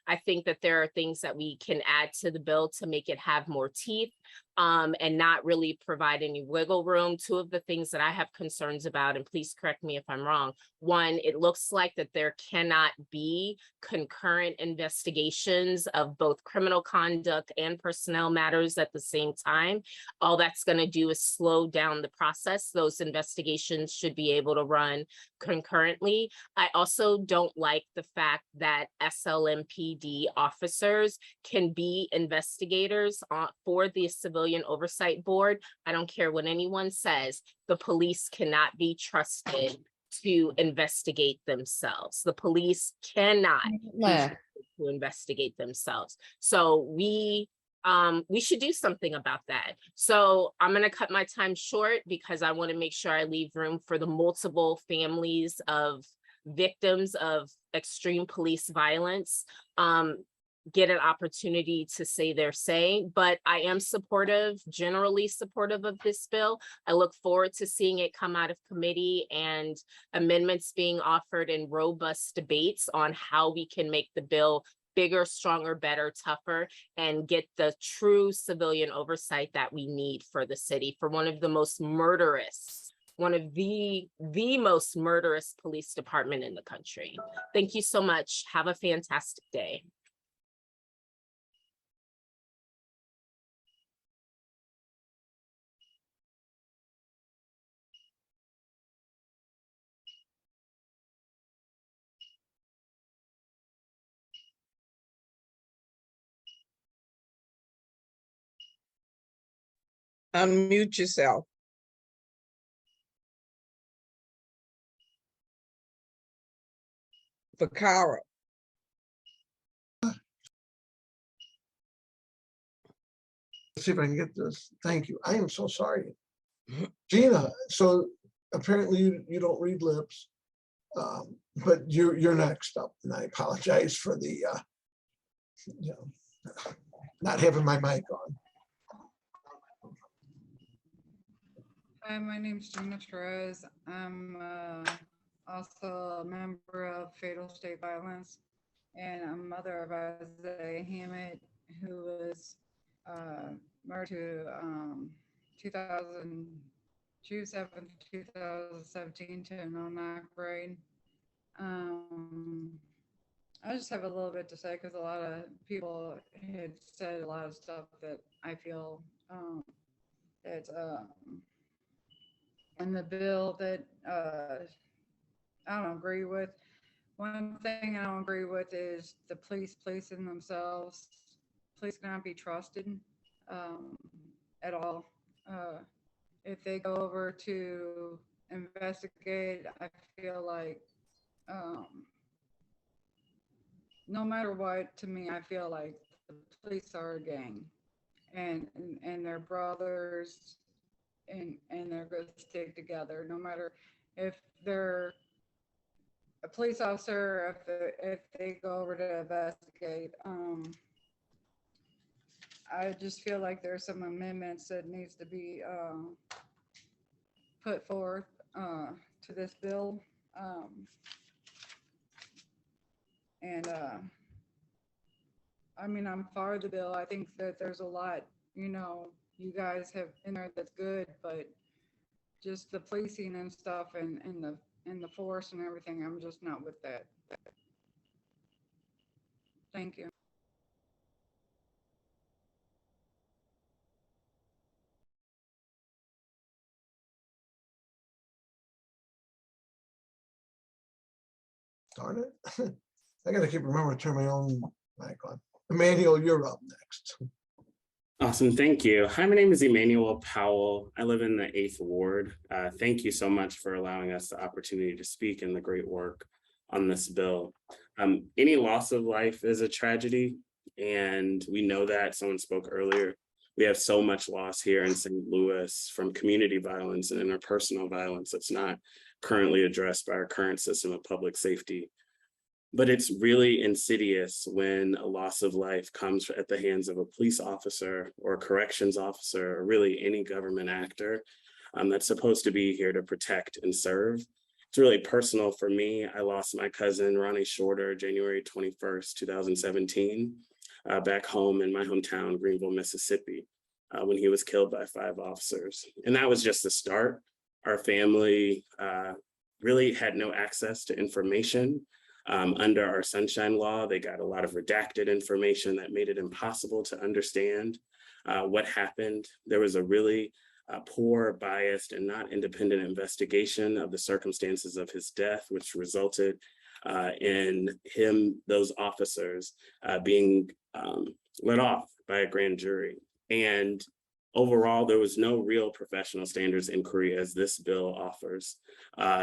I think that there are things that we can add to the bill to make it have more teeth, and not really provide any wiggle room. Two of the things that I have concerns about, and please correct me if I'm wrong. One, it looks like that there cannot be concurrent investigations of both criminal conduct and personnel matters at the same time. All that's going to do is slow down the process. Those investigations should be able to run concurrently. I also don't like the fact that SLMPD officers can be investigators for the Civilian Oversight Board. I don't care what anyone says, the police cannot be trusted to investigate themselves. The police cannot be trusted to investigate themselves. So we should do something about that. So I'm going to cut my time short because I want to make sure I leave room for the multiple families of victims of extreme police violence get an opportunity to say their say. But I am generally supportive of this bill. I look forward to seeing it come out of committee and amendments being offered in robust debates on how we can make the bill bigger, stronger, better, tougher, and get the true civilian oversight that we need for the city, for one of the most murderous police department in the country. Thank you so much. Have a fantastic day. Unmute yourself. Vaccaro. Let's see if I can get this. Thank you. I am so sorry. Gina, so apparently you don't read lips, but you're next up, and I apologize for the not having my mic on. Hi, my name is Gina Torres. I'm also a member of Fatal State Violence, and I'm mother of Isaiah Hammett, who was married to June 7th, 2017 to an unmarried grade. I just have a little bit to say because a lot of people had said a lot of stuff that I feel that in the bill that I don't agree with. One thing I don't agree with is the police policing themselves. Police cannot be trusted at all. If they go over to investigate, I feel like no matter what, to me, I feel like the police are a gang, and they're brothers, and they're going to stick together, no matter if they're a police officer, if they go over to investigate. I just feel like there's some amendments that needs to be put forth to this bill. I mean, I'm for the bill. I think that there's a lot, you guys have in there that's good, but just the policing and stuff and the force and everything, I'm just not with that. Thank you. Darn it. I gotta keep remembering to turn my own mic on. Emmanuel, you're up next. Awesome, thank you. Hi, my name is Emmanuel Powell. I live in the 8th Ward. Thank you so much for allowing us the opportunity to speak and the great work on this bill. Any loss of life is a tragedy, And we know that, someone spoke earlier, we have so much loss here in St. Louis from community violence and interpersonal violence that's not currently addressed by our current system of public safety. But it's really insidious when a loss of life comes at the hands of a police officer or a corrections officer, or really any government actor that's supposed to be here to protect and serve. It's really personal for me. I lost my cousin, Ronnie Shorter, January 21st, 2017, back home in my hometown, Greenville, Mississippi, when he was killed by 5 officers. And that was just the start. Our family really had no access to information. Under our Sunshine Law, they got a lot of redacted information that made it impossible to understand what happened. There was a really poor, biased, and not independent investigation of the circumstances of his death, which resulted in those officers being let off by a grand jury. And overall, there was no real professional standards inquiry as this bill offers.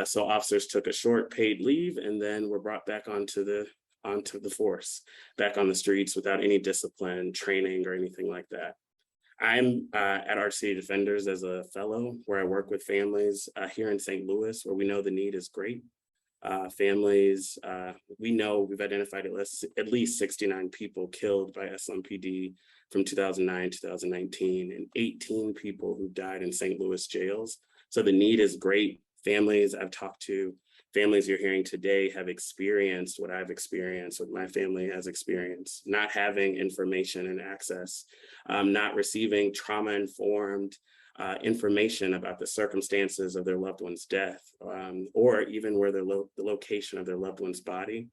So officers took a short paid leave and then were brought back onto the force, back on the streets without any discipline, training, or anything like that. I'm at Arch City Defenders as a fellow, where I work with families here in St. Louis, where we know the need is great. Families, we know we've identified at least 69 people killed by SLMPD from 2009, 2019, and 18 people who died in St. Louis jails. So the need is great. Families I've talked to, families you're hearing today have experienced what I've experienced, what my family has experienced, not having information and access, not receiving trauma-informed information about the circumstances of their loved one's death, or even where the location of their loved one's body.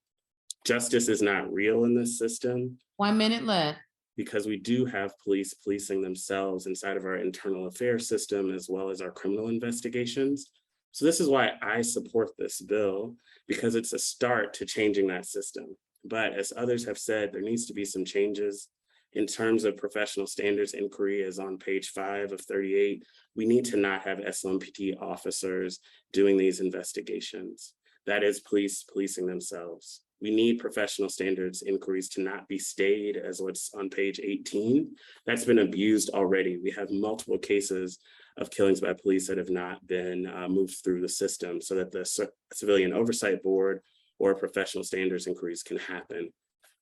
Justice is not real in this system. 1 minute left. Because we do have police policing themselves inside of our internal affairs system, as well as our criminal investigations. So this is why I support this bill, because it's a start to changing that system. But as others have said, there needs to be some changes in terms of professional standards inquiry, as on page 5 of 38. We need to not have SLMPD officers doing these investigations. That is police policing themselves. We need professional standards inquiries to not be stayed as what's on page 18. That's been abused already. We have multiple cases of killings by police that have not been moved through the system, so that the Civilian Oversight Board or professional standards inquiries can happen.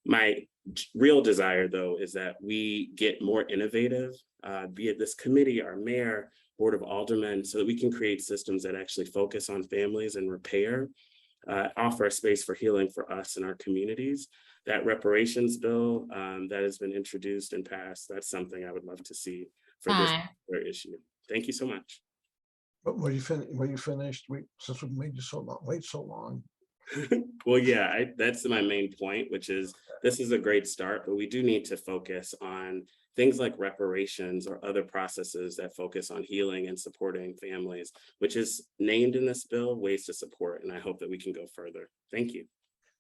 My real desire, though, is that we get more innovative, be it this committee, our mayor, Board of Aldermen, so that we can create systems that actually focus on families and repair, offer a space for healing for us and our communities. That reparations bill that has been introduced and passed, that's something I would love to see for this particular issue. Thank you so much. But were you finished? Since we made you so long, wait so long. Well, yeah, that's my main point, which is this is a great start, but we do need to focus on things like reparations or other processes that focus on healing and supporting families, which is named in this bill, ways to support. And I hope that we can go further. Thank you.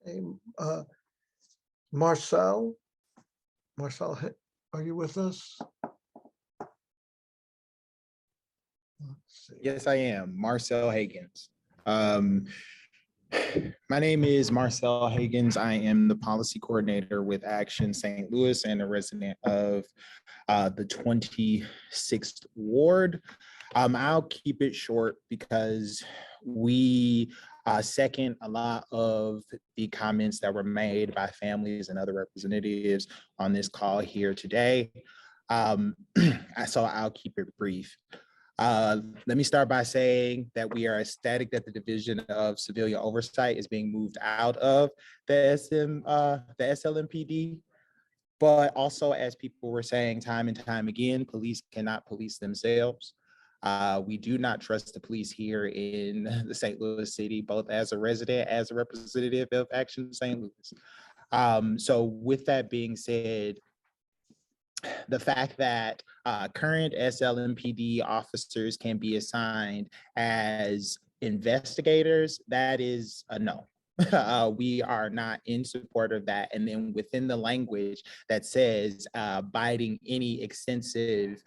Hey, Marcel, are you with us? Yes, I am. Marcel Hagens. My name is Marcel Hagens. I am the policy coordinator with Action St. Louis and a resident of the 26th Ward. I'll keep it short because we second a lot of the comments that were made by families and other representatives on this call here today. So I'll keep it brief. Let me start by saying that we are ecstatic that the Division of Civilian Oversight is being moved out of the SLMPD. But also, as people were saying time and time again, police cannot police themselves. We do not trust the police here in the St. Louis city, both as a resident, as a representative of Action St. Louis. So with that being said, the fact that current SLMPD officers can be assigned as investigators, that is a no. We are not in support of that. And then within the language that says abiding any extensive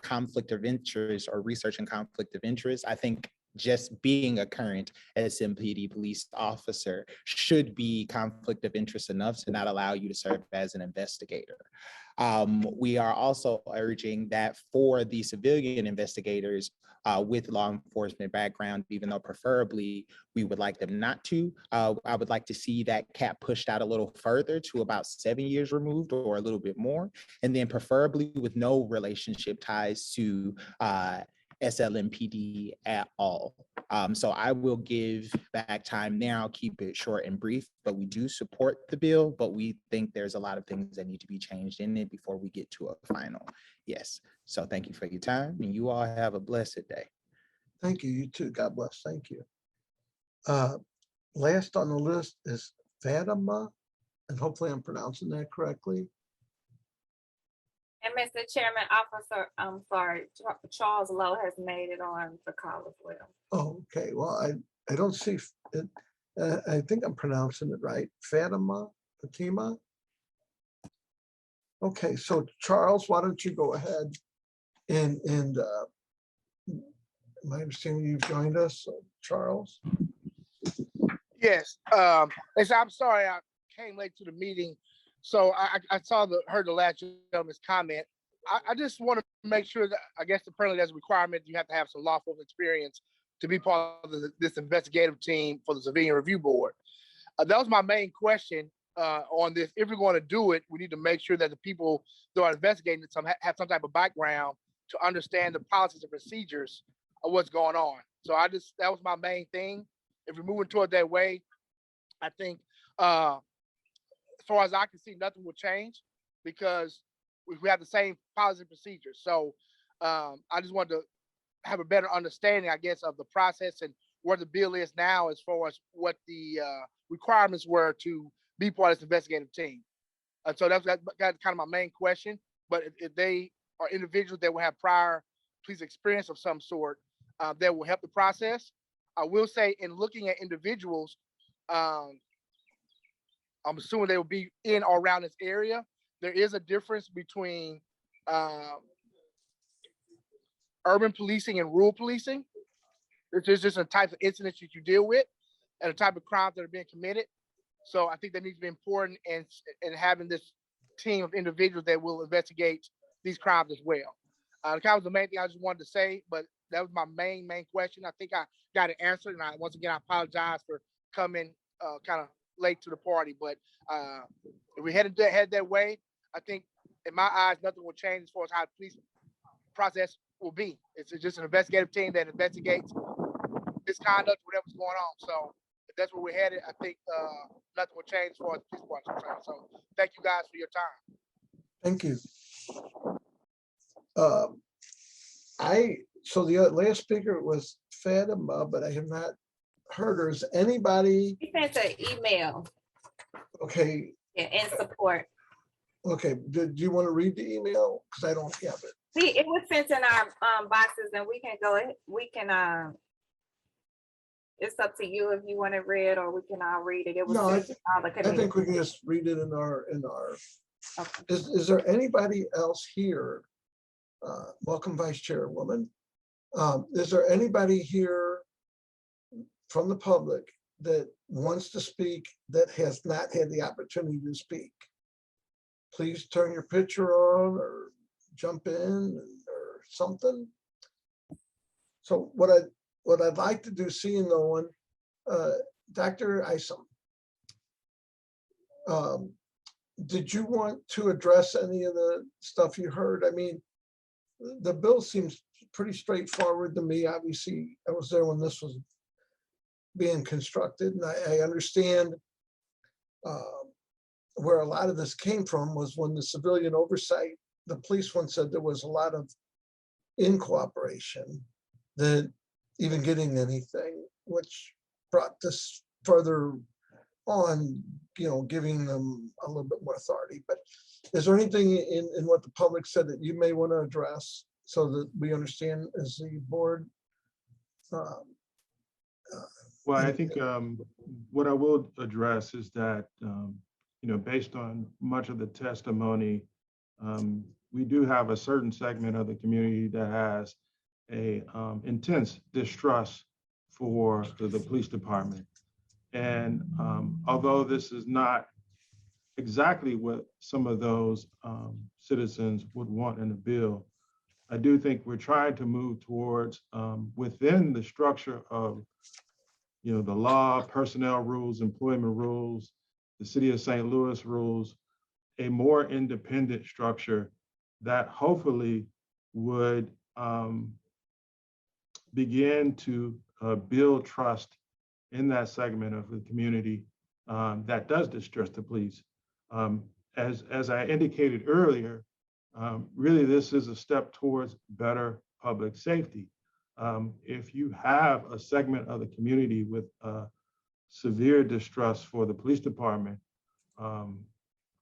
conflict of interest or research and conflict of interest, I think just being a current SMPD police officer should be conflict of interest enough to not allow you to serve as an investigator. We are also urging that for the civilian investigators with law enforcement background, even though preferably we would like them not to, I would like to see that cap pushed out a little further to about 7 years removed or a little bit more, and then preferably with no relationship ties to SLMPD at all. So I will give back time now, keep it short and brief, but we do support the bill, but we think there's a lot of things that need to be changed in it before we get to a final yes. So thank you for your time, and you all have a blessed day. Thank you. You too. God bless. Thank you. Last on the list is Fatima, and hopefully I'm pronouncing that correctly. And Mr. Chairman, Officer, I'm sorry, Charles Lowe has made it on the call as well. Oh, okay. Well, I don't see it. I think I'm pronouncing it right. Fatima. Okay, so Charles, why don't you go ahead and my understanding you've joined us, Charles? Yes. I'm sorry I came late to the meeting. So I heard the last gentleman's comment. I just want to make sure that, I guess apparently there's a requirement you have to have some lawful experience to be part of this investigative team for the Civilian Review Board. That was my main question on this. If we're going to do it, we need to make sure that the people that are investigating have some type of background to understand the policies and procedures of what's going on. So that was my main thing. If we're moving toward that way, I think as far as I can see, nothing will change because we have the same policy and procedures. So I just wanted to have a better understanding, I guess, of the process and where the bill is now as far as what the requirements were to be part of this investigative team. And so that's kind of my main question. But if they are individuals that will have prior police experience of some sort, that will help the process. I will say in looking at individuals, I'm assuming they will be in or around this area. There is a difference between urban policing and rural policing. There's just a type of incidents that you deal with and the type of crimes that are being committed. So I think that needs to be important in having this team of individuals that will investigate these crimes as well. That was the main thing I just wanted to say, but that was my main question. I think I got it answered, and once again, I apologize for coming kind of late to the party. But if we head that way, I think in my eyes, nothing will change as far as how the police process will be. It's just an investigative team that investigates misconduct, whatever's going on. So if that's where we're headed, I think nothing will change as far as the police department is concerned. So thank you guys for your time. Thank you. So the last speaker was Fatima, but I have not heard her. Is anybody? He sent an email. Okay. Yeah, in support. Okay. Do you want to read the email? Because I don't have it. See, it was sent in our boxes, and we can go ahead. We can. It's up to you if you want to read, or we can all read it. It was. No, I think we can just read it in our. Okay. Is there anybody else here? Welcome, Vice Chairwoman. Is there anybody here from the public that wants to speak that has not had the opportunity to speak? Please turn your picture on or jump in or something. So what I'd like to do, seeing no one, Dr. Isom, did you want to address any of the stuff you heard? I mean, the bill seems pretty straightforward to me. Obviously, I was there when this was being constructed, and I understand where a lot of this came from was when the civilian oversight, the police one said there was a lot of in cooperation than even getting anything, which brought this further on, giving them a little bit more authority. But is there anything in what the public said that you may want to address so that we understand as the board? Well, I think what I will address is that, based on much of the testimony, we do have a certain segment of the community that has a intense distrust for the police department. And although this is not exactly what some of those citizens would want in the bill, I do think we're trying to move towards within the structure of, the law, personnel rules, employment rules, the city of St. Louis rules, a more independent structure that hopefully would begin to build trust in that segment of the community that does distrust the police. As I indicated earlier, really this is a step towards better public safety. If you have a segment of the community with severe distrust for the police department,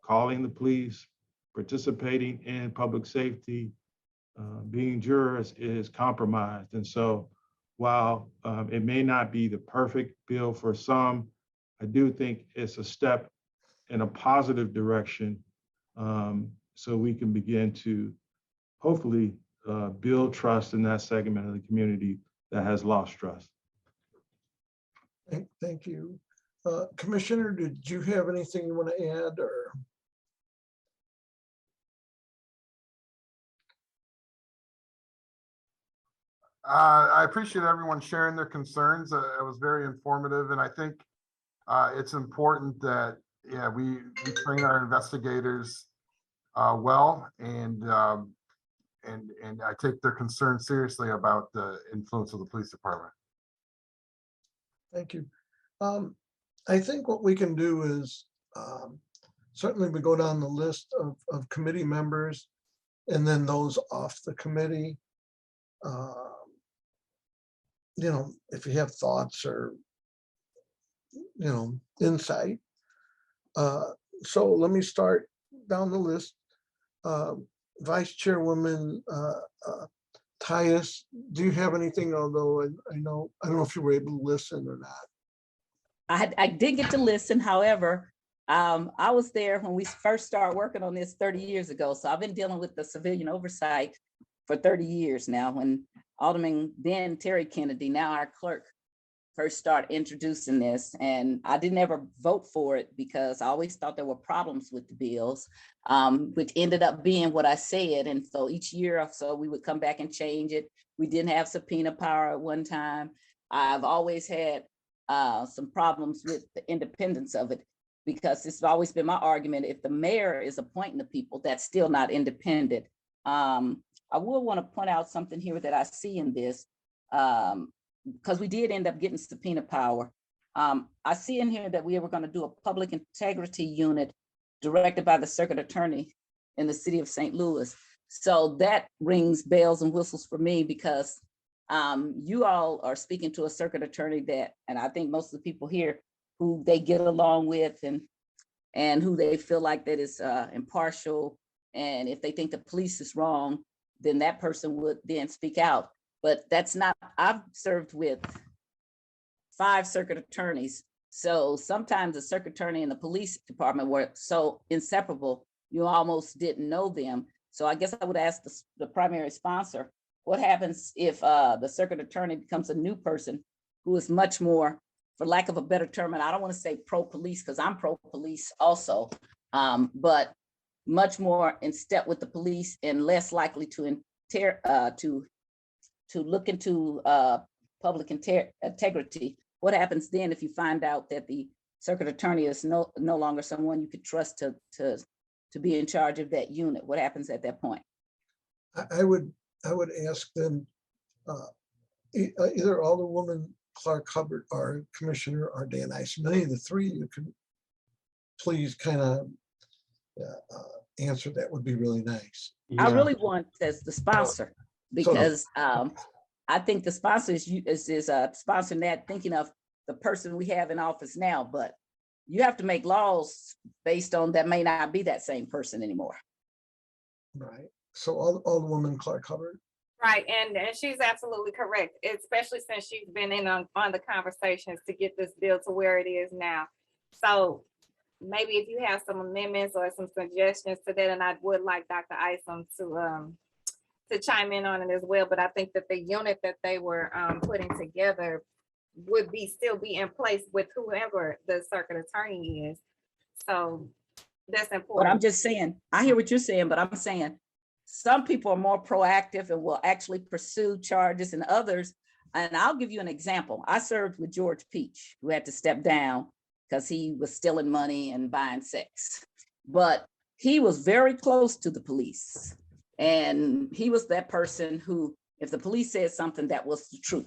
calling the police, participating in public safety, being jurors is compromised. And so while it may not be the perfect bill for some, I do think it's a step in a positive direction so we can begin to hopefully build trust in that segment of the community that has lost trust. Thank you. Commissioner, did you have anything you want to add or? I appreciate everyone sharing their concerns. It was very informative, and I think it's important that we train our investigators well, and I take their concerns seriously about the influence of the police department. Thank you. I think what we can do is certainly we go down the list of committee members and then those off the committee. If you have thoughts or, insight. So let me start down the list. Vice Chairwoman Tyus, do you have anything? Although I don't know if you were able to listen or not. I did get to listen. However, I was there when we first started working on this 30 years ago. So I've been dealing with the civilian oversight for 30 years now. When Alderman then Terry Kennedy, now our clerk, first started introducing this, and I didn't ever vote for it because I always thought there were problems with the bills, which ended up being what I said. And so each year or so we would come back and change it. We didn't have subpoena power at one time. I've always had some problems with the independence of it, because it's always been my argument, if the mayor is appointing the people, that's still not independent. I would want to point out something here that I see in this, because we did end up getting subpoena power. I see in here that we were going to do a public integrity unit directed by the circuit attorney in the city of St. Louis. So that rings bells and whistles for me, because you all are speaking to a circuit attorney that, and I think most of the people here who they get along with and who they feel like that is impartial. And if they think the police is wrong, then that person would then speak out. But that's not, I've served with 5 circuit attorneys. So sometimes the circuit attorney and the police department were so inseparable, you almost didn't know them. So I guess I would ask the primary sponsor, what happens if the circuit attorney becomes a new person who is much more, for lack of a better term, and I don't want to say pro-police because I'm pro-police also, but much more in step with the police and less likely to look into public integrity. What happens then if you find out that the circuit attorney is no longer someone you could trust to be in charge of that unit? What happens at that point? I would ask them, either Alderwoman Clark Hubbard or Commissioner or Dan Isom, any of the three, you can please kind of answer. That would be really nice. I really want as the sponsor, because I think the sponsor is sponsoring that, thinking of the person we have in office now, but you have to make laws based on that may not be that same person anymore. Right. So Alderwoman Clark Hubbard. Right, and she's absolutely correct, especially since she's been in on the conversations to get this bill to where it is now. So maybe if you have some amendments or some suggestions to that, and I would like Dr. Isom to chime in on it as well. But I think that the unit that they were putting together would still be in place with whoever the circuit attorney is. So that's But important. I'm just saying, I hear what you're saying, but I'm saying some people are more proactive and will actually pursue charges and others. And I'll give you an example. I served with George Peach, who had to step down because he was stealing money and buying sex. But he was very close to the police. And he was that person who, if the police said something, that was the truth.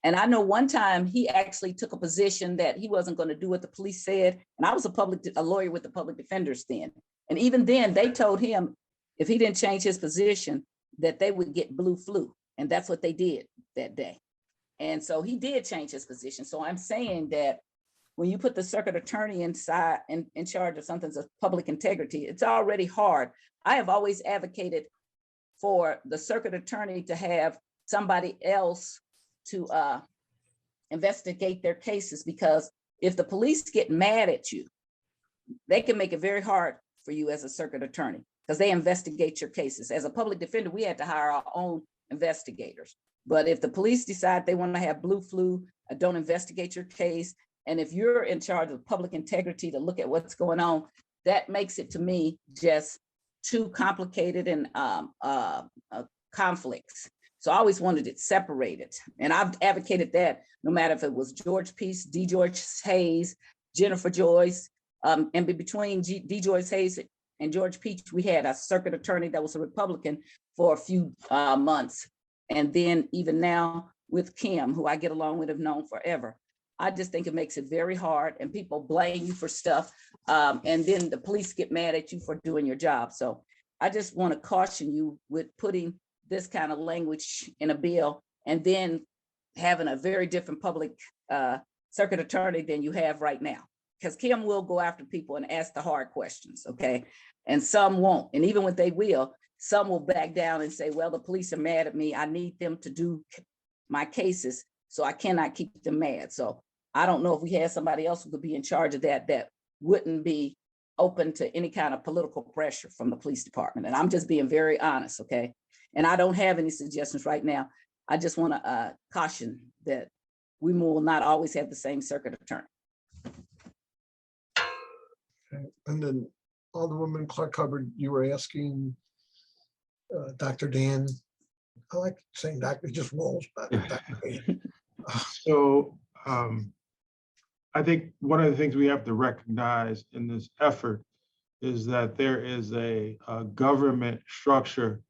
And I know one time he actually took a position that he wasn't going to do what the police said. And I was a lawyer with the public defenders then. And even then they told him if he didn't change his position, that they would get blue flu. And that's what they did that day. And so he did change his position. So I'm saying that when you put the circuit attorney in charge of something of public integrity, it's already hard. I have always advocated for the circuit attorney to have somebody else to investigate their cases, because if the police get mad at you, they can make it very hard for you as a circuit attorney because they investigate your cases. As a public defender, we had to hire our own investigators. But if the police decide they want to have blue flu, don't investigate your case, and if you're in charge of public integrity to look at what's going on, that makes it to me just too complicated and conflicts. So I always wanted it separated. And I've advocated that no matter if it was George Peace, D. George Hayes, Jennifer Joyce, and between D. Joyce Hayes and George Peach, we had a circuit attorney that was a Republican for a few months. And then even now with Kim, who I get along with, have known forever. I just think it makes it very hard and people blame you for stuff. And then the police get mad at you for doing your job. So I just want to caution you with putting this kind of language in a bill and then having a very different public circuit attorney than you have right now. Because Kim will go after people and ask the hard questions, okay? And some won't. And even when they will, some will back down and say, well, the police are mad at me. I need them to do my cases, so I cannot keep them mad. So I don't know if we had somebody else who could be in charge of that, that wouldn't be open to any kind of political pressure from the police department. And I'm just being very honest, okay? And I don't have any suggestions right now. I just want to caution that we will not always have the same circuit attorney. Okay. And then Alderwoman Clark Hubbard, you were asking Dr. Dan, I like saying doctor, it just rolls, but Dr. Dan. So I think one of the things we have to recognize in this effort is that there is a government structure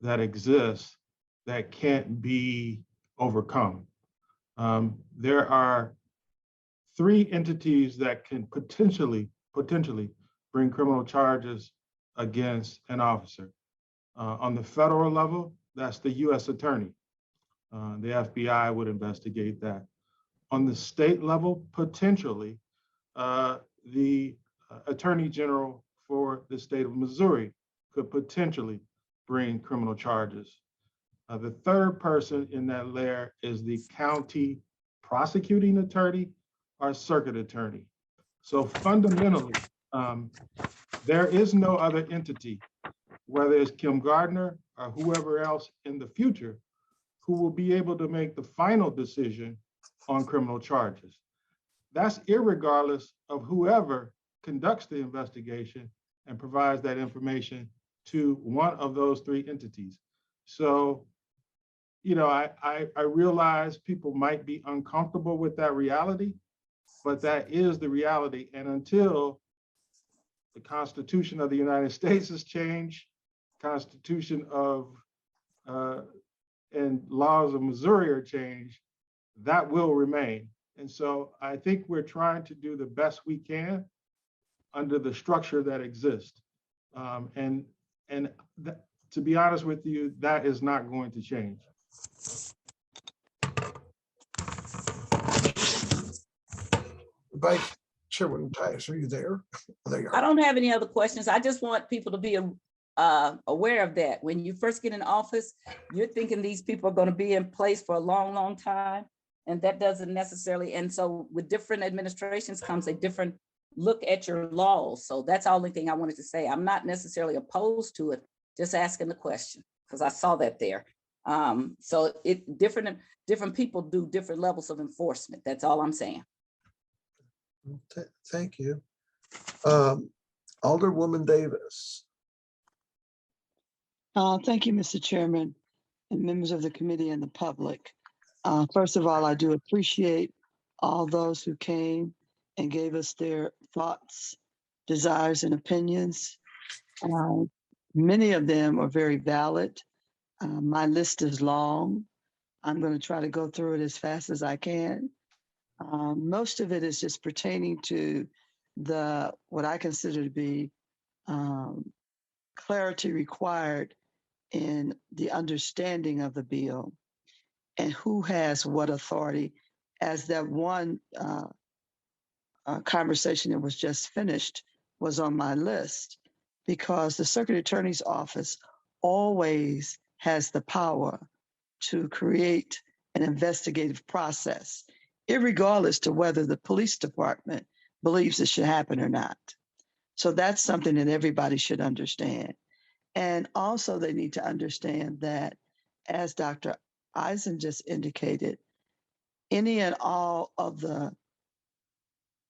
that exists that can't be overcome. There are 3 entities that can potentially bring criminal charges against an officer. On the federal level, that's the U.S. Attorney. The FBI would investigate that. On the state level, potentially, the Attorney General for the state of Missouri could potentially bring criminal charges. The third person in that layer is the county prosecuting attorney or circuit attorney. So fundamentally, there is no other entity, whether it's Kim Gardner or whoever else in the future, who will be able to make the final decision on criminal charges. That's irregardless of whoever conducts the investigation and provides that information to one of those 3 entities. So, you know, I realize people might be uncomfortable with that reality, but that is the reality. And until the Constitution of the United States has changed, Constitution of and laws of Missouri are changed, that will remain. And so I think we're trying to do the best we can under the structure that exists. To be honest with you, that is not going to change. Vice Chairwoman Tyus, are you there? There you are. I don't have any other questions. I just want people to be aware of that. When you first get in office, you're thinking these people are going to be in place for a long, long time. And that doesn't necessarily, and so with different administrations comes a different look at your laws. So that's the only thing I wanted to say. I'm not necessarily opposed to it, just asking the question, because I saw that there. So different people do different levels of enforcement. That's all I'm saying. Thank you. Alderwoman Davis. Thank you, Mr. Chairman, and members of the committee and the public. First of all, I do appreciate all those who came and gave us their thoughts, desires, and opinions. Many of them are very valid. My list is long. I'm going to try to go through it as fast as I can. Most of it is just pertaining to what I consider to be clarity required in the understanding of the bill and who has what authority. As that one conversation that was just finished was on my list, because the Circuit Attorney's Office always has the power to create an investigative process, irregardless to whether the police department believes it should happen or not. So that's something that everybody should understand. And also they need to understand that, as Dr. Eisen just indicated, any and all of the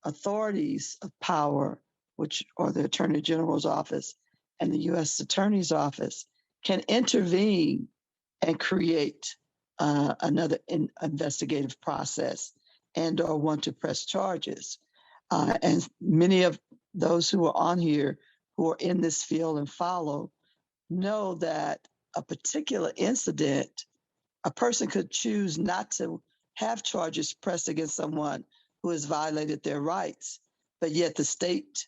authorities of power, which are the Attorney General's office and the U.S. Attorney's Office, can intervene and create another investigative process and or want to press charges. And many of those who are on here who are in this field and follow know that a particular incident, a person could choose not to have charges pressed against someone who has violated their rights, but yet the state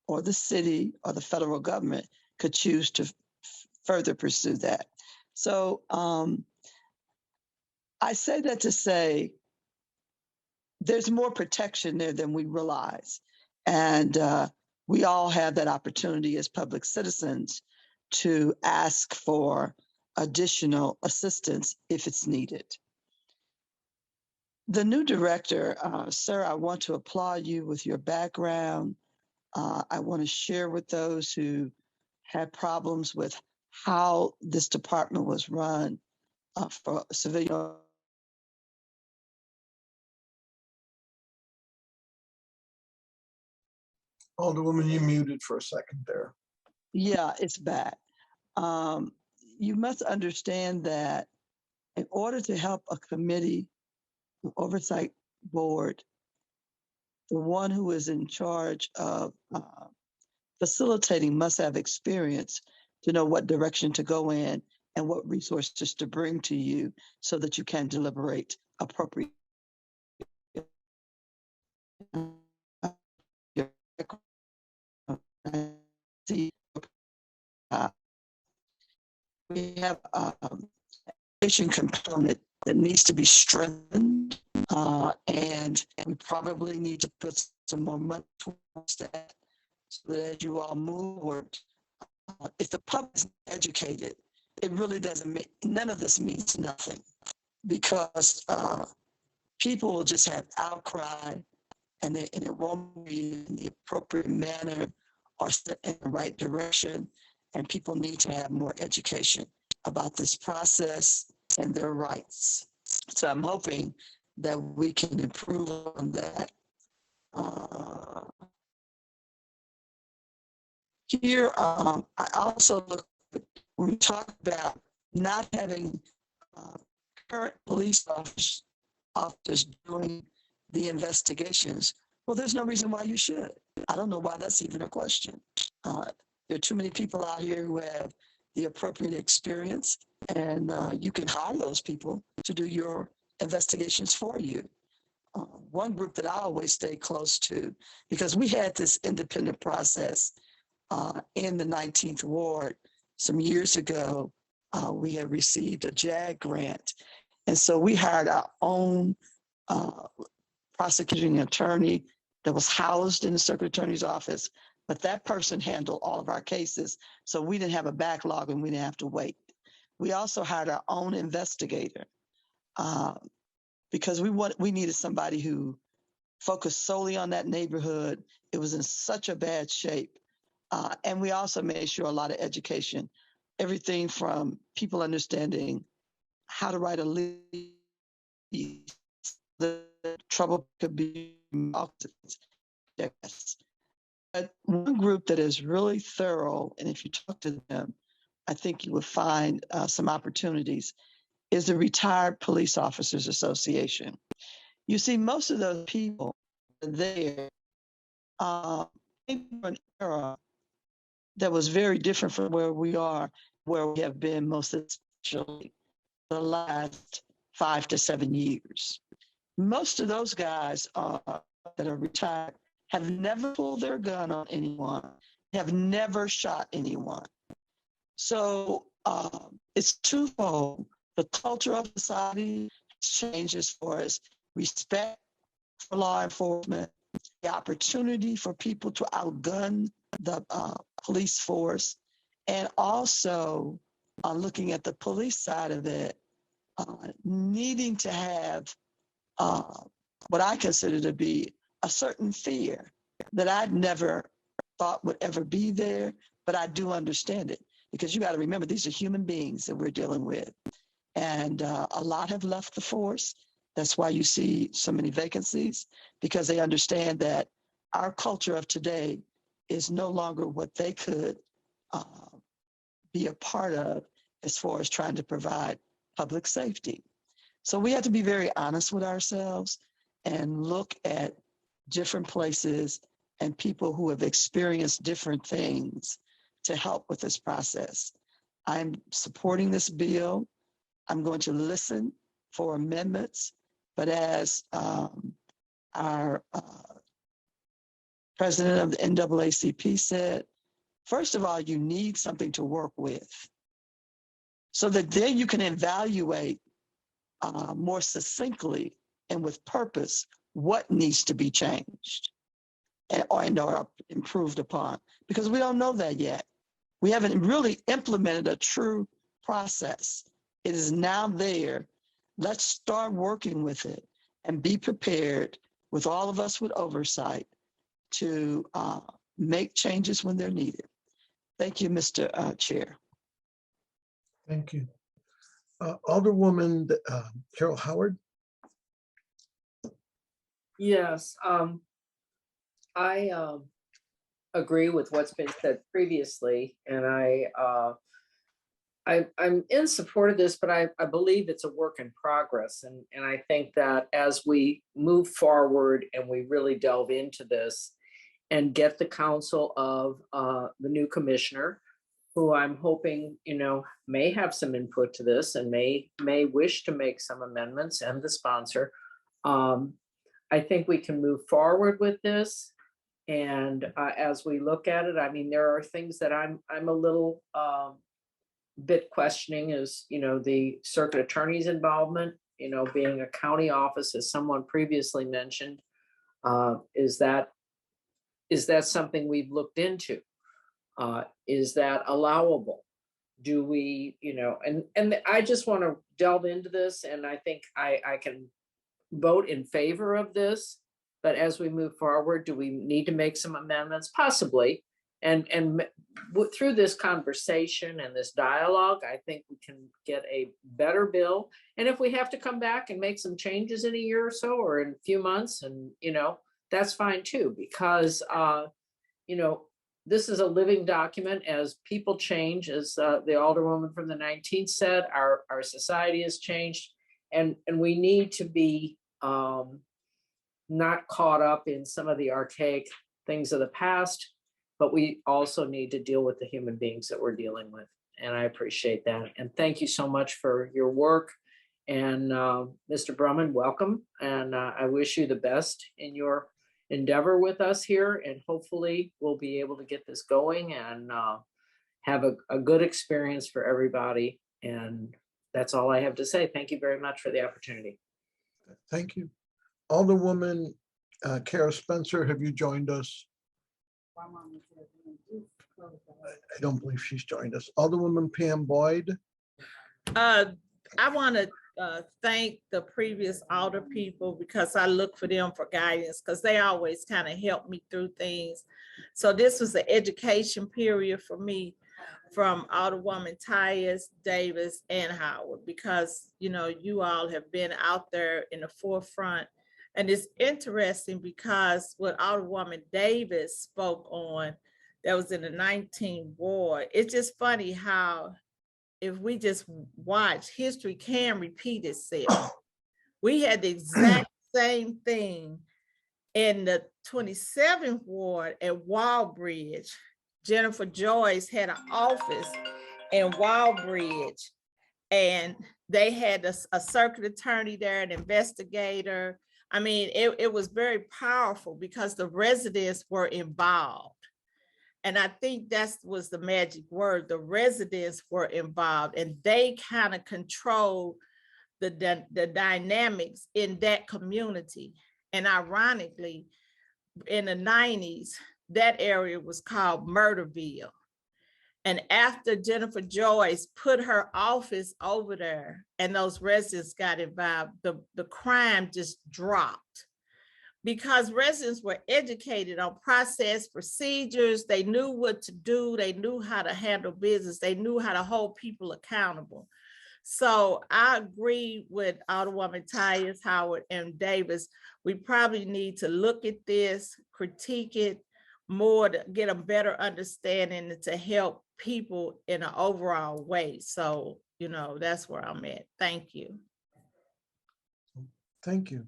or the city or the federal government could choose to further pursue that. So I say that to say there's more protection there than we realize. And we all have that opportunity as public citizens to ask for additional assistance if it's needed. The new director, sir, I want to applaud you with your background. I want to share with those who had problems with how this department was run for civilian. Alderwoman, you muted for a second there. Yeah, it's bad. You must understand that in order to help a committee, an oversight board, the one who is in charge of facilitating must have experience to know what direction to go in and what resources to bring to you so that you can deliberate appropriately. We have a education component that needs to be strengthened, and we probably need to put some more money towards that so that as you all move forward, if the public is educated, it really doesn't make, none of this means nothing, because people will just have outcry and it won't be in the appropriate manner or step in the right direction. And people need to have more education about this process and their rights. So I'm hoping that we can improve on that. Here, I also look, when we talk about not having current police officers doing the investigations, well, there's no reason why you should. I don't know why that's even a question. There are too many people out here who have the appropriate experience, and you can hire those people to do your investigations for you. One group that I always stay close to, because we had this independent process in the 19th Ward some years ago. We had received a JAG grant, and so we hired our own prosecuting attorney that was housed in the Circuit Attorney's Office, but that person handled all of our cases, so we didn't have a backlog and we didn't have to wait. We also hired our own investigator because we needed somebody who focused solely on that neighborhood. It was in such a bad shape. And we also made sure a lot of education, everything from people understanding how to write a lease. The trouble could be but one group that is really thorough, and if you talk to them, I think you will find some opportunities, is the Retired Police Officers Association. You see, most of those people there came from an era that was very different from where we are, where we have been most especially the last 5 to 7 years. Most of those guys that are retired have never pulled their gun on anyone, have never shot anyone. So it's twofold. The culture of society changes for us. Respect for law enforcement, the opportunity for people to outgun the police force, and also looking at the police side of it, needing to have what I consider to be a certain fear that I'd never thought would ever be there, but I do understand it, because you got to remember, these are human beings that we're dealing with. And a lot have left the force. That's why you see so many vacancies, because they understand that our culture of today is no longer what they could be a part of as far as trying to provide public safety. So we have to be very honest with ourselves and look at different places and people who have experienced different things to help with this process. I'm supporting this bill. I'm going to listen for amendments, but as our president of the NAACP said, first of all, you need something to work with so that then you can evaluate more succinctly and with purpose what needs to be changed or improved upon, because we don't know that yet. We haven't really implemented a true process. It is now there. Let's start working with it and be prepared with all of us with oversight to make changes when they're needed. Thank you, Mr. Chair. Thank you. Alderwoman Carol Howard. Yes, I agree with what's been said previously, and I'm in support of this, but I believe it's a work in progress. And I think that as we move forward and we really delve into this and get the counsel of the new commissioner, who I'm hoping, may have some input to this and may wish to make some amendments, and the sponsor, I think we can move forward with this. And as we look at it, I mean, there are things that I'm a little bit questioning is, the circuit attorney's involvement, being a county office, as someone previously mentioned. Is that something we've looked into? Is that allowable? Do we, and I just want to delve into this, and I think I can vote in favor of this. But as we move forward, do we need to make some amendments? Possibly. And through this conversation and this dialogue, I think we can get a better bill. And if we have to come back and make some changes in a year or so, or in a few months, and that's fine too, because this is a living document. As people change, as the Alderwoman from the 19th said, our society has changed, and we need to be not caught up in some of the archaic things of the past, but we also need to deal with the human beings that we're dealing with. And I appreciate that. And thank you so much for your work. And Mr. Brumman, welcome. And I wish you the best in your endeavor with us here. And hopefully we'll be able to get this going and have a good experience for everybody. And that's all I have to say. Thank you very much for the opportunity. Thank you. Alderwoman Kara Spencer, have you joined us? I don't believe she's joined us. Alderwoman Pam Boyd. I want to thank the previous alder people, because I look for them for guidance, because they always kind of help me through things. So this was an education period for me from Alderwoman Tyus, Davis, and Howard, because, you know, you all have been out there in the forefront. And it's interesting because what Alderwoman Davis spoke on, that was in the 19th ward. It's just funny how if we just watch, history can repeat itself. We had the exact same thing in the 27th ward at Wallbridge. Jennifer Joyce had an office in Wallbridge, and they had a circuit attorney there, an investigator. I mean, it was very powerful because the residents were involved. And I think that was the magic word. The residents were involved, and they kind of controlled the dynamics in that community. And ironically, in the 90s, that area was called Murderville. And after Jennifer Joyce put her office over there and those residents got involved, the crime just dropped, because residents were educated on process, procedures. They knew what to do. They knew how to handle business. They knew how to hold people accountable. So I agree with Alderwoman Tyus, Howard, and Davis. We probably need to look at this, critique it more to get a better understanding and to help people in an overall way. So, you know, that's where I'm at. Thank you. Thank you.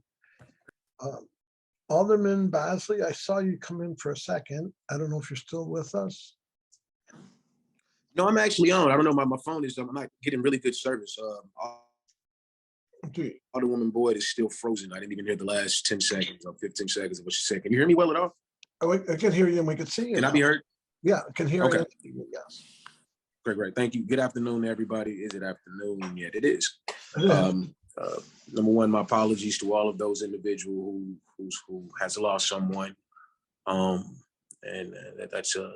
Alderman Basley, I saw you come in for a second. I don't know if you're still with us. No, I'm actually on. I don't know, my phone is, I'm not getting really good service. Alderwoman Boyd is still frozen. I didn't even hear the last 10 seconds or 15 seconds of what she said. Can you hear me well at all? Oh, I can hear you and we can see you. Can I be heard? Yeah, I can hear Okay. you. Yes. Great. Thank you. Good afternoon, everybody. Is it afternoon yet? It is. Yeah. Number one, my apologies to all of those individuals who has lost someone. That's a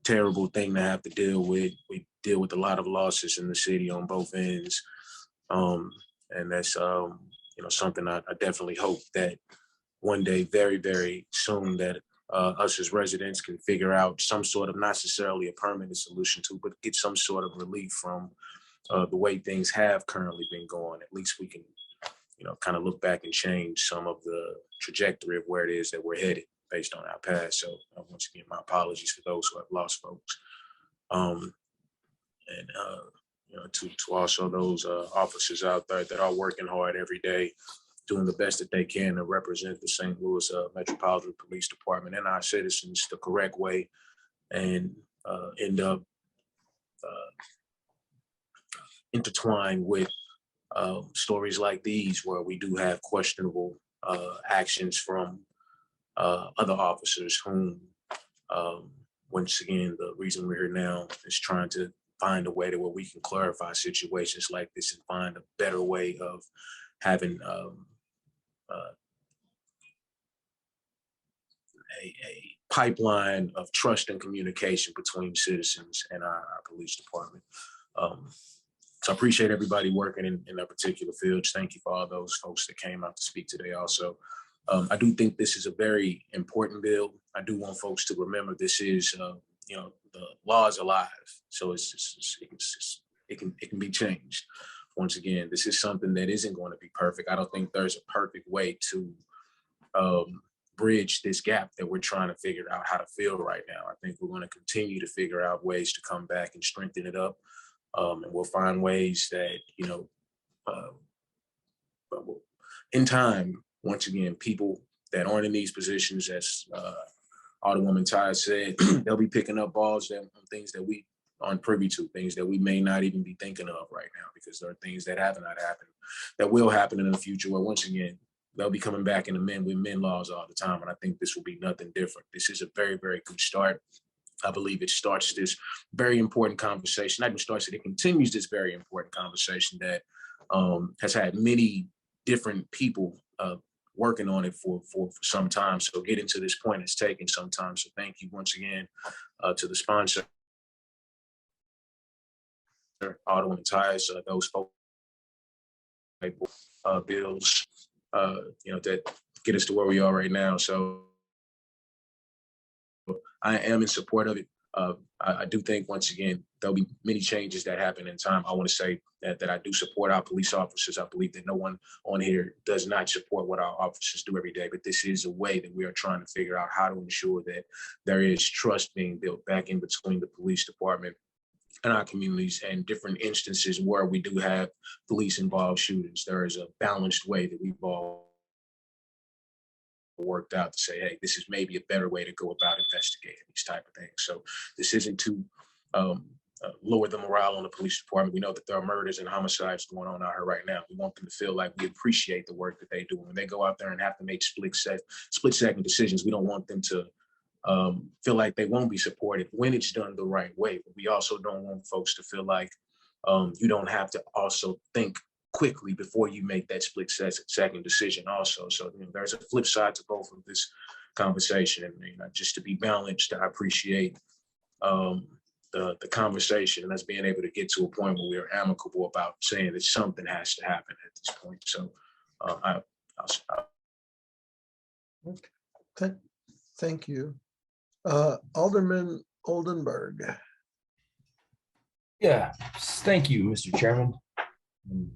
terrible thing to have to deal with. We deal with a lot of losses in the city on both ends. And that's something I definitely hope that one day, very, very soon, that us as residents can figure out some sort of, not necessarily a permanent solution to, but get some sort of relief from the way things have currently been going. At least we can, kind of look back and change some of the trajectory of where it is that we're headed based on our past. So once again, my apologies for those who have lost folks. To also those officers out there that are working hard every day, doing the best that they can to represent the St. Louis Metropolitan Police Department and our citizens the correct way, and end up intertwined with stories like these, where we do have questionable actions from other officers whom, once again, the reason we're here now is trying to find a way to where we can clarify situations like this and find a better way of having a pipeline of trust and communication between citizens and our police department. So I appreciate everybody working in their particular fields. Thank you for all those folks that came out to speak today also. I do think this is a very important bill. I do want folks to remember this is, the law is alive. So it can be changed. Once again, this is something that isn't going to be perfect. I don't think there's a perfect way to bridge this gap that we're trying to figure out how to fill right now. I think we're going to continue to figure out ways to come back and strengthen it up. And we'll find ways that, in time, once again, people that aren't in these positions, as Alderwoman Tyus said, they'll be picking up balls on things that we aren't privy to, things that we may not even be thinking of right now, because there are things that have not happened that will happen in the future, where once again, they'll be coming back in with men laws all the time. And I think this will be nothing different. This is a very, very good start. I believe it starts this very important conversation. Not even starts it, it continues this very important conversation that has had many different people working on it for some time. So getting to this point is taking some time. So thank you once again to the sponsor, Alderwoman Tyus, those folks, bills, that get us to where we are right now. So I am in support of it. I do think, once again, there'll be many changes that happen in time. I want to say that I do support our police officers. I believe that no one on here does not support what our officers do every day, but this is a way that we are trying to figure out how to ensure that there is trust being built back in between the police department and our communities, and different instances where we do have police involved shootings. There is a balanced way that we've all worked out to say, hey, this is maybe a better way to go about investigating these type of things. So this isn't to lower the morale on the police department. We know that there are murders and homicides going on out here right now. We want them to feel like we appreciate the work that they do. When they go out there and have to make split-second decisions, we don't want them to feel like they won't be supported when it's done the right way. But we also don't want folks to feel like you don't have to also think quickly before you make that split-second decision also. So there's a flip side to both of this conversation. And just to be balanced, I appreciate the conversation and us being able to get to a point where we're amicable about saying that something has to happen at this point. So I'll stop. Okay. Thank you. Alderman Oldenburg. Yeah, thank you, Mr. Chairman. And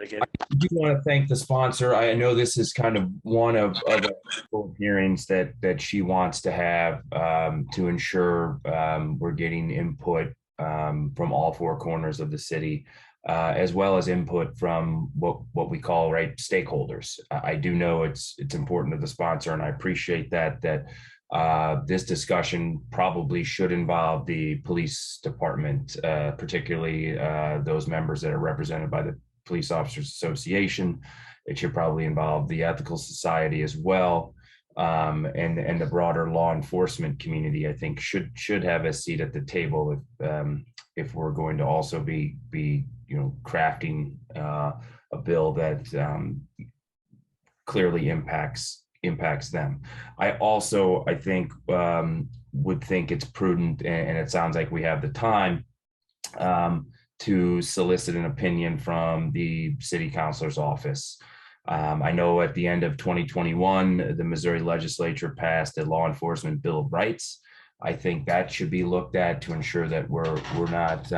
again, I do want to thank the sponsor. I know this is kind of one of the hearings that she wants to have to ensure we're getting input from all four corners of the city, as well as input from what we call stakeholders. I do know it's important to the sponsor, and I appreciate that this discussion probably should involve the police department, particularly those members that are represented by the Police Officers Association. It should probably involve the Ethical Society as well, and the broader law enforcement community. I think should have a seat at the table if we're going to also be crafting a bill that clearly impacts them. I think would think it's prudent, and it sounds like we have the time to solicit an opinion from the city councilor's office. I know at the end of 2021, the Missouri legislature passed a law enforcement bill of rights. I think that should be looked at to ensure that we're not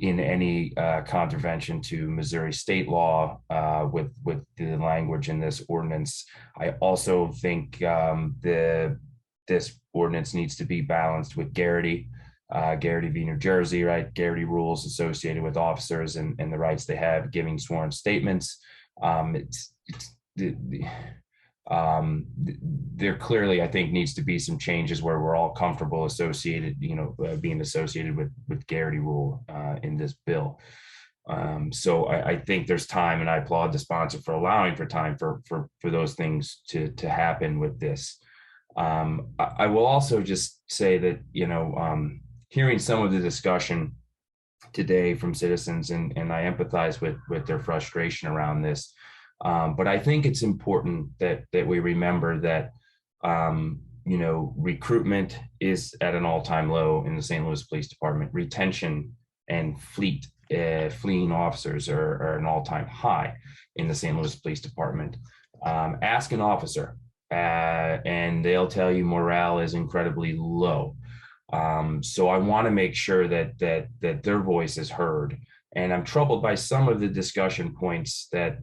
in any contravention to Missouri state law with the language in this ordinance. I also think this ordinance needs to be balanced with Garrity v. New Jersey, right? Garrity rules associated with officers and the rights they have giving sworn statements. There clearly, I think, needs to be some changes where we're all comfortable being associated with Garrity rule in this bill. So I think there's time, and I applaud the sponsor for allowing for time for those things to happen with this. I will also just say that, hearing some of the discussion today from citizens, and I empathize with their frustration around this. But I think it's important that we remember that, recruitment is at an all-time low in the St. Louis Police Department. Retention and fleeing officers are an all-time high in the St. Louis Police Department. Ask an officer, and they'll tell you morale is incredibly low. So I want to make sure that their voice is heard. And I'm troubled by some of the discussion points that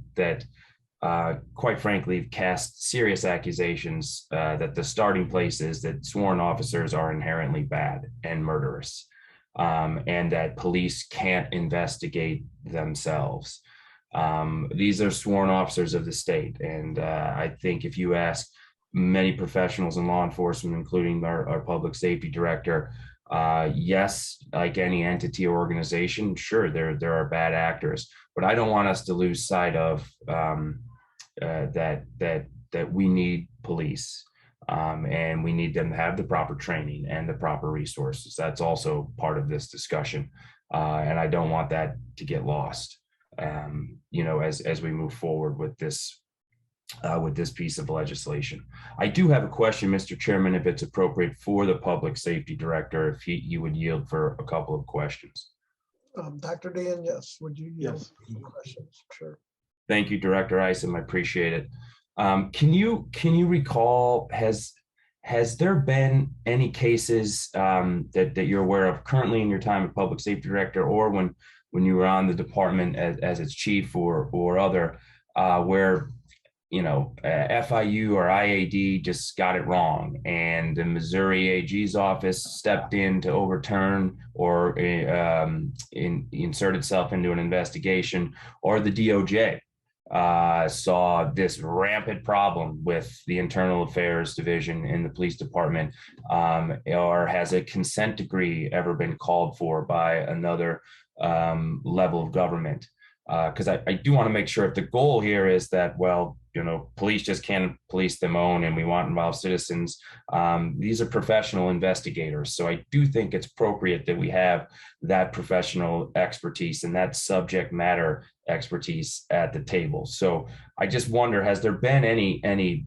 quite frankly, cast serious accusations that the starting place is that sworn officers are inherently bad and murderous, and that police can't investigate themselves. These are sworn officers of the state. And I think if you ask many professionals in law enforcement, including our public safety director, yes, like any entity or organization, sure, there are bad actors, but I don't want us to lose sight of that we need police, and we need them to have the proper training and the proper resources. That's also part of this discussion, and I don't want that to get lost, as we move forward with this piece of legislation. I do have a question, Mr. Chairman, if it's appropriate for the public safety director, if he would yield for a couple of questions. Dr. Dan, yes, would you yield for questions? Sure. Thank you, Director Isom. I appreciate it. Can you recall, has has there been any cases that you're aware of currently in your time as public safety director, or when you were on the department as its chief or other, where FIU or IAD just got it wrong and the Missouri AG's office stepped in to overturn or insert itself into an investigation, or the DOJ saw this rampant problem with the internal affairs division in the police department, or has a consent decree ever been called for by another level of government? Because I do want to make sure if the goal here is that, well, police just can't police their own and we want involved citizens. These are professional investigators. So I do think it's appropriate that we have that professional expertise and that subject matter expertise at the table. So I just wonder, has there been any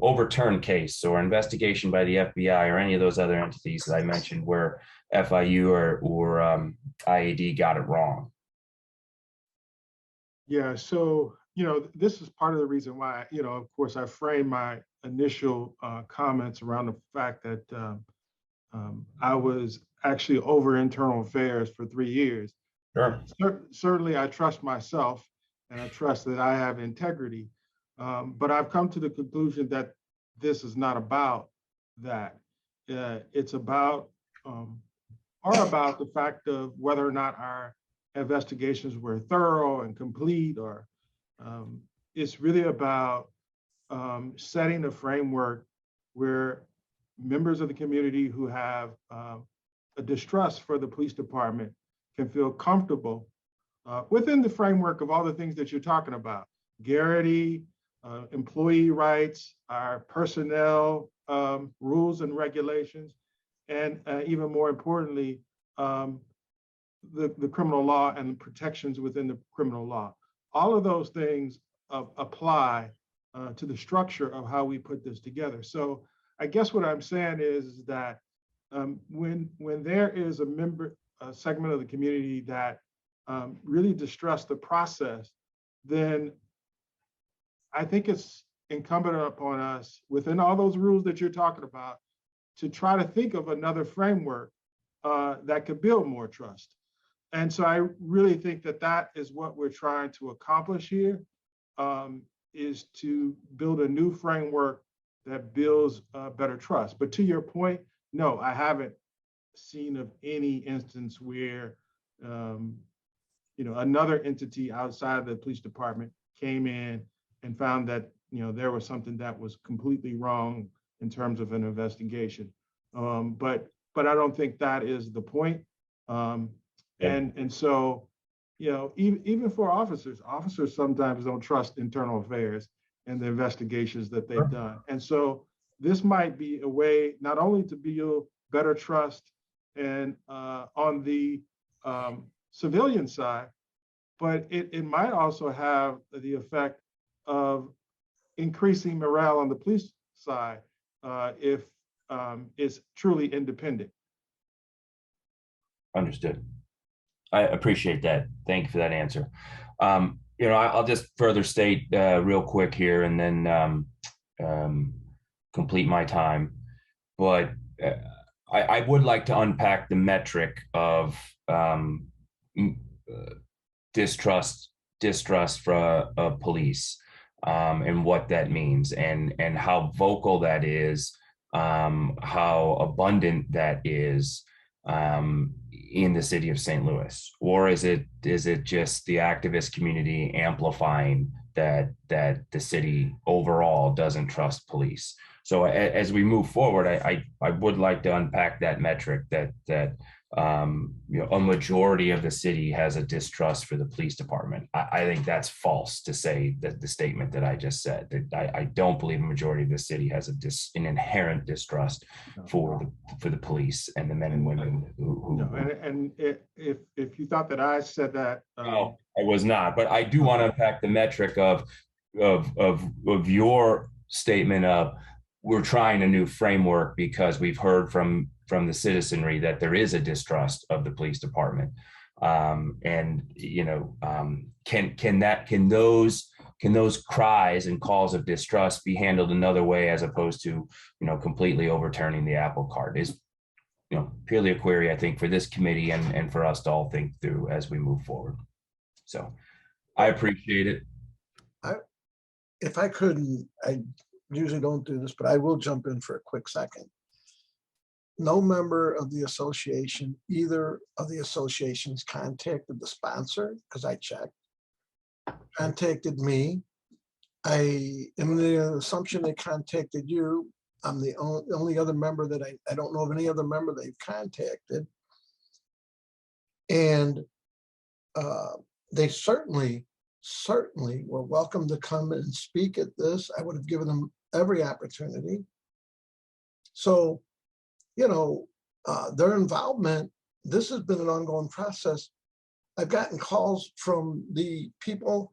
overturned case or investigation by the FBI or any of those other entities that I mentioned where FIU or IAD got it wrong? Yeah, so, this is part of the reason why, of course, I framed my initial comments around the fact that I was actually over internal affairs for 3 years. Sure. Certainly, I trust myself and I trust that I have integrity. But I've come to the conclusion that this is not about that. It's about the fact of whether or not our investigations were thorough and complete, or it's really about setting a framework where members of the community who have a distrust for the police department can feel comfortable within the framework of all the things that you're talking about: Garrity, employee rights, our personnel rules and regulations, and even more importantly, the criminal law and the protections within the criminal law. All of those things apply to the structure of how we put this together. So I guess what I'm saying is that when there is a segment of the community that really distrust the process, then I think it's incumbent upon us, within all those rules that you're talking about, to try to think of another framework that could build more trust. And so I really think that is what we're trying to accomplish here, is to build a new framework that builds better trust. But to your point, no, I haven't seen of any instance where another entity outside the police department came in and found that there was something that was completely wrong in terms of an investigation. But I don't think that is the point. And so, even for officers sometimes don't trust internal affairs and the investigations that they've done. And so this might be a way not only to build better trust and on the civilian side, but it might also have the effect of increasing morale on the police side if it's truly independent. Understood. I appreciate that. Thank you for that answer. I'll just further state real quick here and then complete my time. But I would like to unpack the metric of distrust for police and what that means and how vocal that is, how abundant that is in the city of St. Louis, or is it just the activist community amplifying that the city overall doesn't trust police? So as we move forward, I would like to unpack that metric that a majority of the city has a distrust for the police department. I think that's false to say that the statement that I just said, that I don't believe a majority of the city has an inherent distrust for the police and the men and women who and if you thought that I said that, no, I was not. But I do want to unpack the metric of your statement of we're trying a new framework because we've heard from the citizenry that there is a distrust of the police department. Can those those cries and calls of distrust be handled another way as opposed to, completely overturning the apple cart is, purely a query, I think, for this committee and for us to all think through as we move forward. So I appreciate it. If I couldn't, I usually don't do this, but I will jump in for a quick second. No member of the association, either of the associations, contacted the sponsor, because I checked, contacted me. I am the assumption they contacted you. I'm the only other member that I don't know of any other member they've contacted. And they certainly were welcome to come and speak at this. I would have given them every opportunity. So, their involvement, this has been an ongoing process. I've gotten calls from the people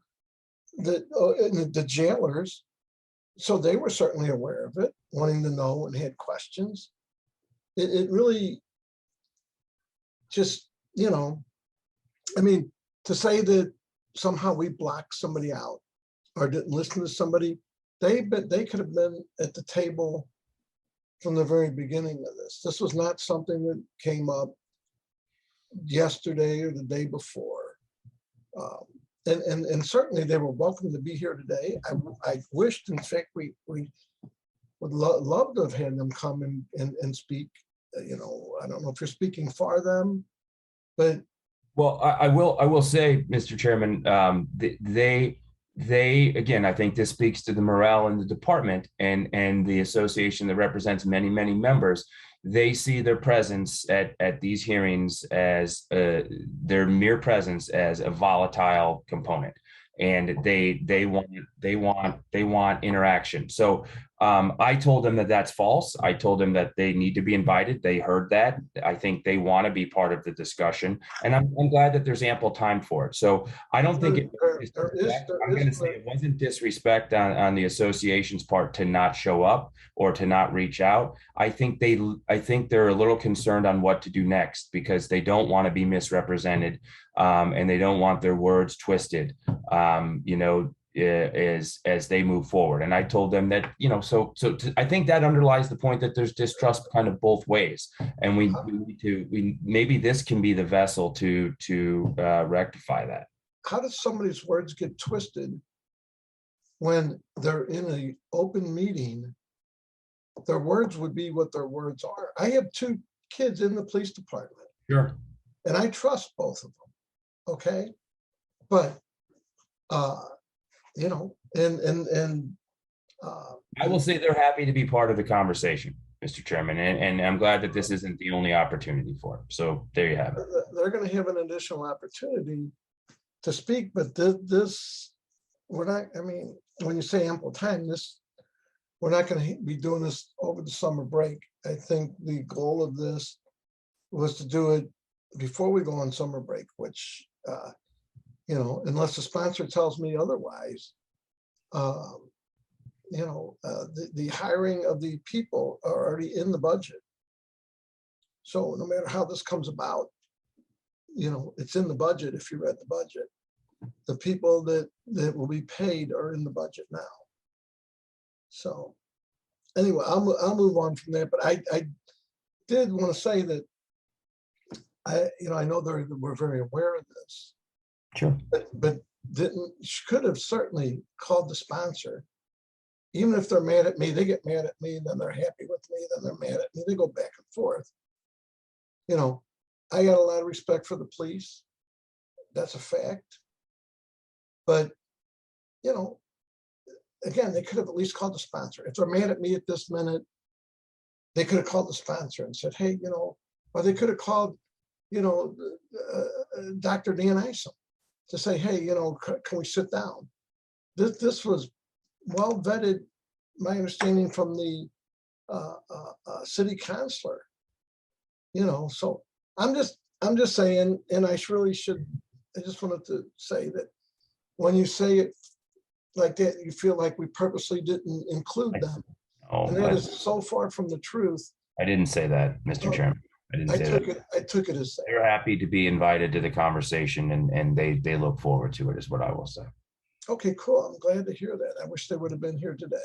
that, the jailers, so they were certainly aware of it, wanting to know and had questions. It really just, to say that somehow we blocked somebody out or didn't listen to somebody, they could have been at the table from the very beginning of this. This was not something that came up yesterday or the day before. And certainly they were welcome to be here today. I wished, in fact, we would love to have had them come and speak. I don't know if you're speaking for them, but. Well, I will say, Mr. Chairman, they again, I think this speaks to the morale in the department and the association that represents many, many members. They see their presence at these hearings as their mere presence as a volatile component, and they want interaction. So I told them that that's false. I told them that they need to be invited. They heard that. I think they want to be part of the discussion, and I'm glad that there's ample time for it. So I don't think I'm going to say it wasn't disrespect on the association's part to not show up or to not reach out. I think they're a little concerned on what to do next because they don't want to be misrepresented, and they don't want their words twisted. As they move forward. And I told them that, I think that underlies the point that there's distrust kind of both ways. And we maybe this can be the vessel to rectify that. How does somebody's words get twisted when they're in an open meeting? Their words would be what their words are. I have 2 kids in the police department. Sure. And I trust both of them. Okay. But, I will say they're happy to be part of the conversation, Mr. Chairman, and I'm glad that this isn't the only opportunity for it. So there you have it. They're going to have an additional opportunity to speak, but we're not, when you say ample time, we're not going to be doing this over the summer break. I think the goal of this was to do it before we go on summer break, which, unless the sponsor tells me otherwise, the hiring of the people are already in the budget. So no matter how this comes about, it's in the budget. If you read the budget, the people that will be paid are in the budget now. So anyway, I'll move on from there, but I did want to say that I know we're very aware of this. Sure. But could have certainly called the sponsor. Even if they're mad at me, they get mad at me, then they're happy with me, then they're mad at me. They go back and forth. I got a lot of respect for the police. That's a fact. But, again, they could have at least called the sponsor. If they're mad at me at this minute, they could have called the sponsor and said, hey, or they could have called, Dr. Dan Isom to say, hey, can we sit down? This was well vetted, my understanding from the city councilor. So I'm just saying, and I just wanted to say that when you say it like that, you feel like we purposely didn't include them. And that is so far from the truth. I didn't say that, Mr. Chairman. I took it as that. They're happy to be invited to the conversation, and they look forward to it, is what I will say. Okay, cool. I'm glad to hear that. I wish they would have been here today.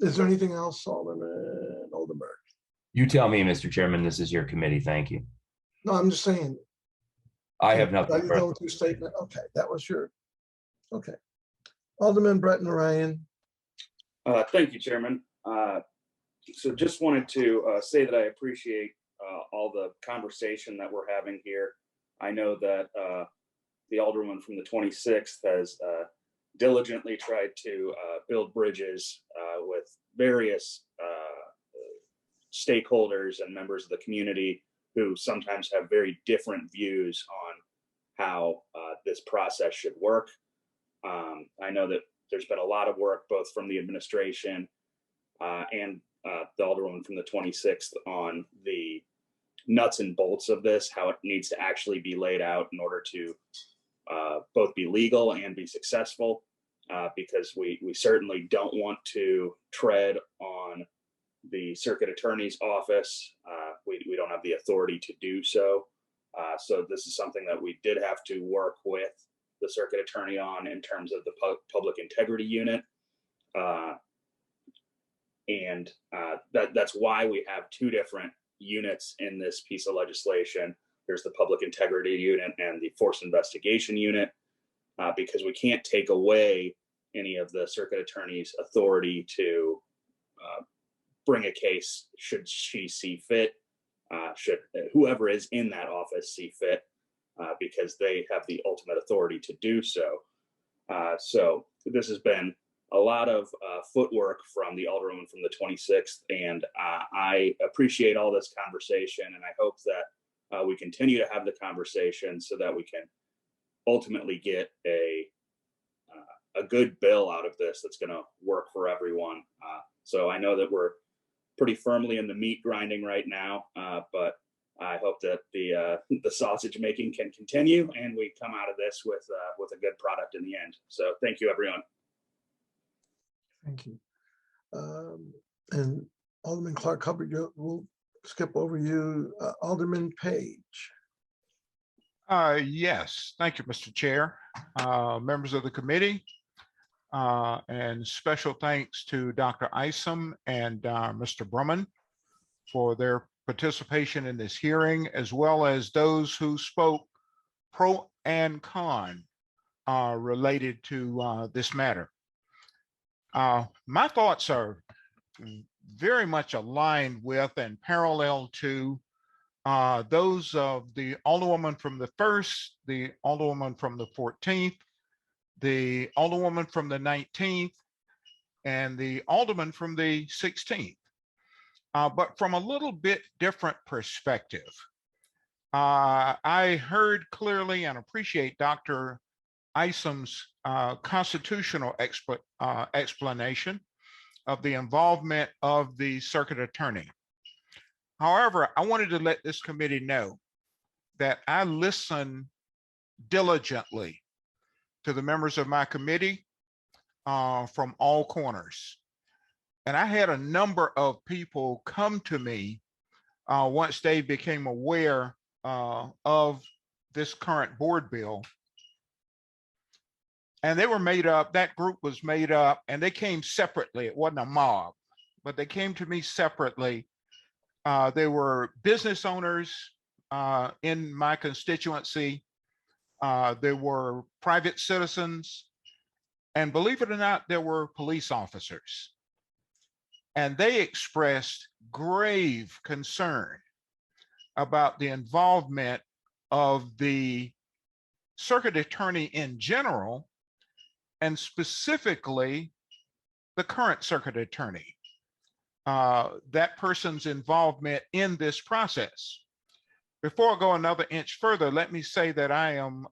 Is there anything else, Alderman Oldenburg? You tell me, Mr. Chairman, this is your committee. Thank you. No, I'm just saying. I have nothing. Are you going through statement? Okay, that was your, okay. Alderman Breton Ryan. Thank you, Chairman. So just wanted to say that I appreciate all the conversation that we're having here. I know that the Alderman from the 26th has diligently tried to build bridges with various stakeholders and members of the community who sometimes have very different views on how this process should work. I know that there's been a lot of work both from the administration and the Alderwoman from the 26th on the nuts and bolts of this, how it needs to actually be laid out in order to both be legal and be successful, because we certainly don't want to tread on the circuit attorney's office. We don't have the authority to do so. So this is something that we did have to work with the circuit attorney on in terms of the public integrity unit. That's why we have two different units in this piece of legislation. There's the public integrity unit and the force investigation unit, because we can't take away any of the circuit attorney's authority to bring a case should she see fit, should whoever is in that office see fit, because they have the ultimate authority to do so. So this has been a lot of footwork from the Alderwoman from the 26th, and I appreciate all this conversation, and I hope that we continue to have the conversation so that we can ultimately get a good bill out of this that's going to work for everyone. So I know that we're pretty firmly in the meat grinding right now, but I hope that the sausage making can continue and we come out of this with a good product in the end. So thank you, everyone. Thank you. And Alderman Clark Hubbard, we'll skip over you. Alderman Page. Yes, thank you, Mr. Chair, members of the committee, and special thanks to Dr. Isom and Mr. Brumman for their participation in this hearing, as well as those who spoke pro and con related to this matter. My thoughts are very much aligned with and parallel to those of the Alderwoman from the 1st, the Alderwoman from the 14th, the Alderwoman from the 19th, and the Alderman from the 16th. But from a little bit different perspective. I heard clearly and appreciate Dr. Isom's constitutional explanation of the involvement of the circuit attorney. However, I wanted to let this committee know that I listen diligently to the members of my committee from all corners. And I had a number of people come to me once they became aware of this current board bill. And they were made up, that group was made up, and they came separately. It wasn't a mob, but they came to me separately. They were business owners in my constituency. There were private citizens, and believe it or not, there were police officers. And they expressed grave concern about the involvement of the circuit attorney in general, and specifically the current circuit attorney, that person's involvement in this process. Before I go another inch further, let me say that I am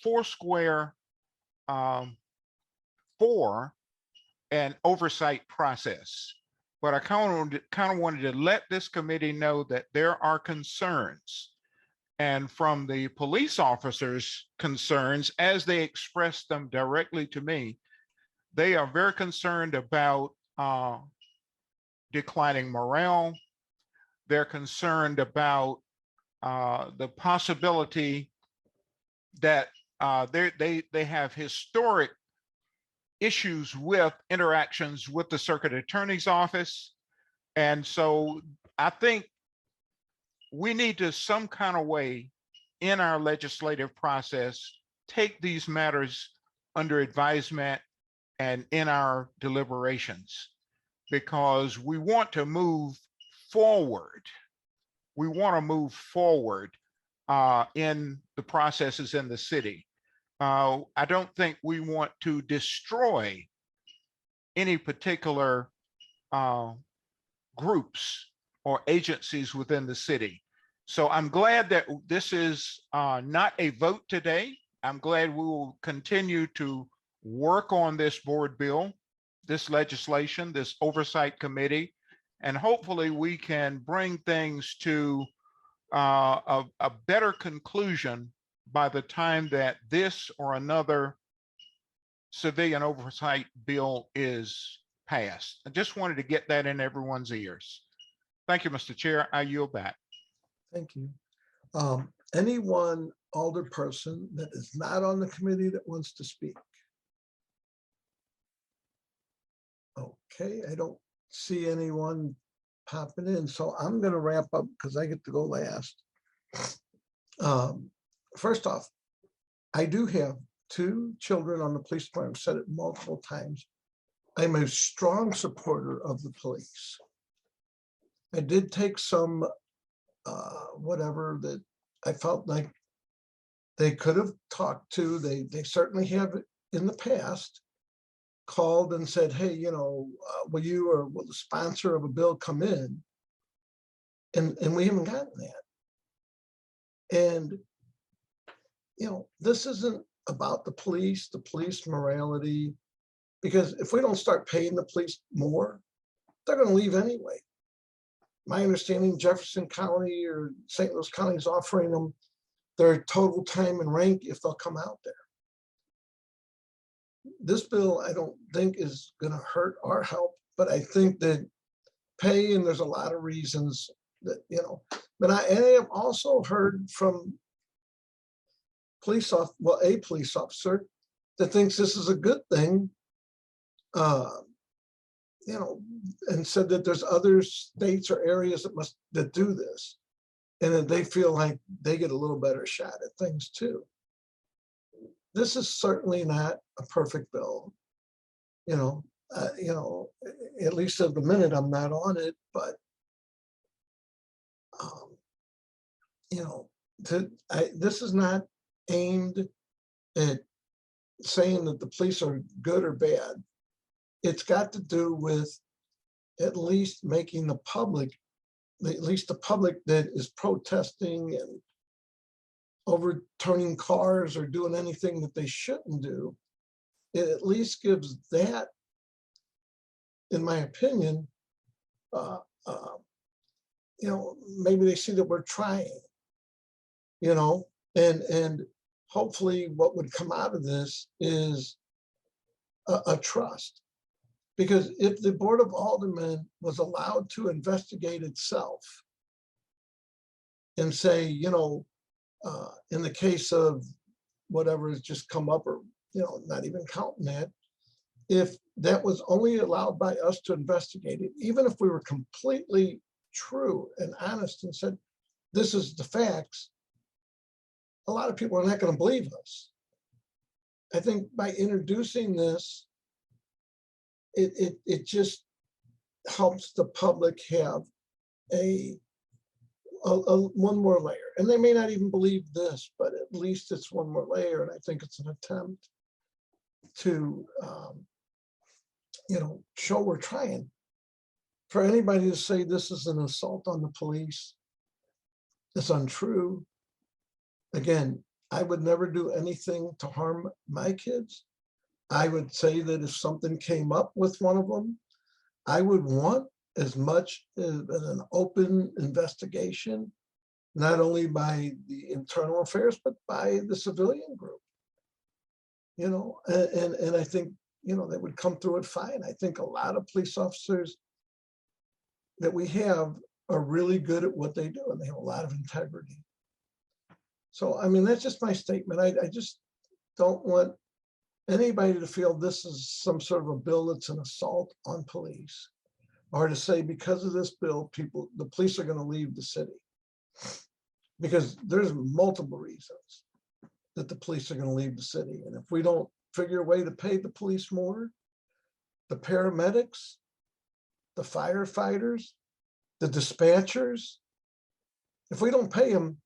foursquare for an oversight process. But I kind of wanted to let this committee know that there are concerns. And from the police officers' concerns, as they express them directly to me, they are very concerned about declining morale. They're concerned about the possibility that they have historic issues with interactions with the circuit attorney's office. And so I think we need to some kind of way in our legislative process, take these matters under advisement and in our deliberations, because we want to move forward. We want to move forward in the processes in the city. I don't think we want to destroy any particular groups or agencies within the city. So I'm glad that this is not a vote today. I'm glad we will continue to work on this board bill, this legislation, this oversight committee, and hopefully we can bring things to a better conclusion by the time that this or another civilian oversight bill is passed. I just wanted to get that in everyone's ears. Thank you, Mr. Chair. I yield back. Thank you. Anyone, alder person that is not on the committee that wants to speak? Okay, I don't see anyone popping in, so I'm going to wrap up because I get to go last. First off, I do have 2 children on the police department. I've said it multiple times. I'm a strong supporter of the police. I did take some whatever that I felt like they could have talked to. They certainly have in the past called and said, hey, you know, will you or will the sponsor of a bill come in? And we haven't gotten that. And, you know, this isn't about the police morality, because if we don't start paying the police more, they're going to leave anyway. My understanding, Jefferson County or St. Louis County is offering them their total time and rank if they'll come out there. This bill, I don't think is going to hurt or help, but I think that pay, and there's a lot of reasons that, you know, but I have also heard from a police officer that thinks this is a good thing, you know, and said that there's other states or areas that do this, and that they feel like they get a little better shot at things too. This is certainly not a perfect bill, you know, at least at the minute I'm not on it, but you know, this is not aimed at saying that the police are good or bad. It's got to do with at least making the public that is protesting and overturning cars or doing anything that they shouldn't do. It at least gives that, in my opinion, you know, maybe they see that we're trying, you know, and hopefully what would come out of this is a trust. Because if the Board of Aldermen was allowed to investigate itself and say, you know, in the case of whatever has just come up, or, you know, not even counting that, if that was only allowed by us to investigate it, even if we were completely true and honest and said, this is the facts, a lot of people are not going to believe us. I think by introducing this, it just helps the public have a one more layer. And they may not even believe this, but at least it's one more layer. And I think it's an attempt to, you know, show we're trying. For anybody to say this is an assault on the police, it's untrue. Again, I would never do anything to harm my kids. I would say that if something came up with one of them, I would want as much as an open investigation, not only by the internal affairs, but by the civilian group. You know, and I think, you know, they would come through it fine. I think a lot of police officers that we have are really good at what they do, and they have a lot of integrity. So, I mean, that's just my statement. I just, don't want anybody to feel this is some sort of a bill that's an assault on police, or to say because of this bill, the police are going to leave the city. Because there's multiple reasons that the police are going to leave the city. And if we don't figure a way to pay the police more, the paramedics, the firefighters, the dispatchers, if we don't pay them,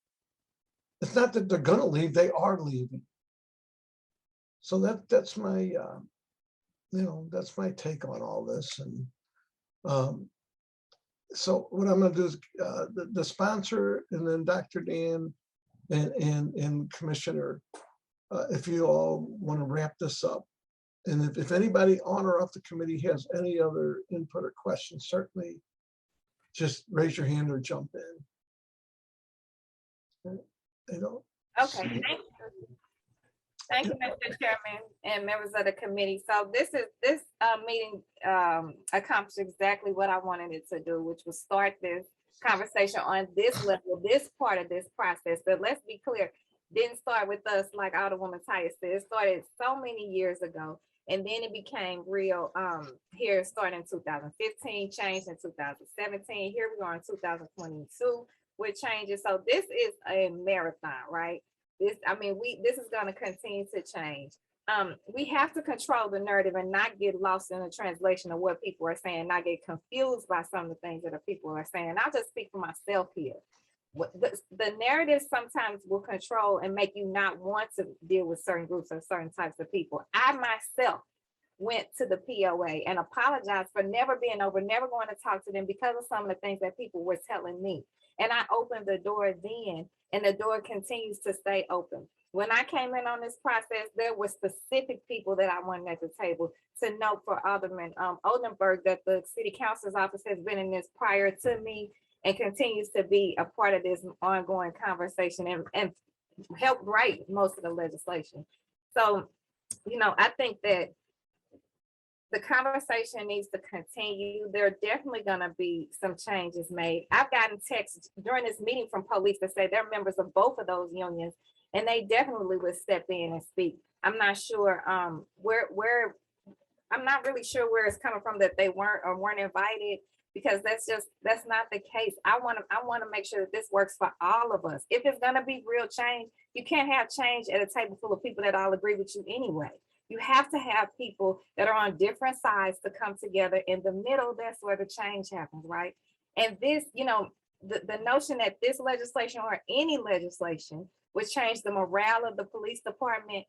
it's not that they're going to leave, they are leaving. So that's my, that's my take on all this. And so what I'm going to do is the sponsor, and then Dr. Dan and Commissioner, if you all want to wrap this up. And if anybody on or off the committee has any other input or questions, certainly just raise your hand or jump in. Okay, thank you. Thank you, Mr. Chairman and members of the committee. So this meeting accomplished exactly what I wanted it to do, which was start this conversation on this level, this part of this process. But let's be clear, didn't start with us like Alderwoman Tyus said. It started so many years ago, and then it became real here starting in 2015, changed in 2017. Here we are in 2022 with changes. So this is a marathon, right? This is going to continue to change. We have to control the narrative and not get lost in the translation of what people are saying, not get confused by some of the things that the people are saying. I'll just speak for myself here. The narrative sometimes will control and make you not want to deal with certain groups or certain types of people. I myself went to the POA and apologized for never being over, never going to talk to them because of some of the things that people were telling me. And I opened the door then, and the door continues to stay open. When I came in on this process, there were specific people that I wanted at the table. To note for Alderman Oldenburg that the city council's office has been in this prior to me and continues to be a part of this ongoing conversation and help write most of the legislation. So, I think that the conversation needs to continue. There are definitely going to be some changes made. I've gotten texts during this meeting from police that say they're members of both of those unions, and they definitely would step in and speak. I'm not sure where I'm not really sure where it's coming from that they weren't invited, because that's not the case. I want to make sure that this works for all of us. If it's going to be real change, you can't have change at a table full of people that all agree with you anyway. You have to have people that are on different sides to come together in the middle. That's where the change happens, right? And this, the notion that this legislation or any legislation would change the morale of the police department,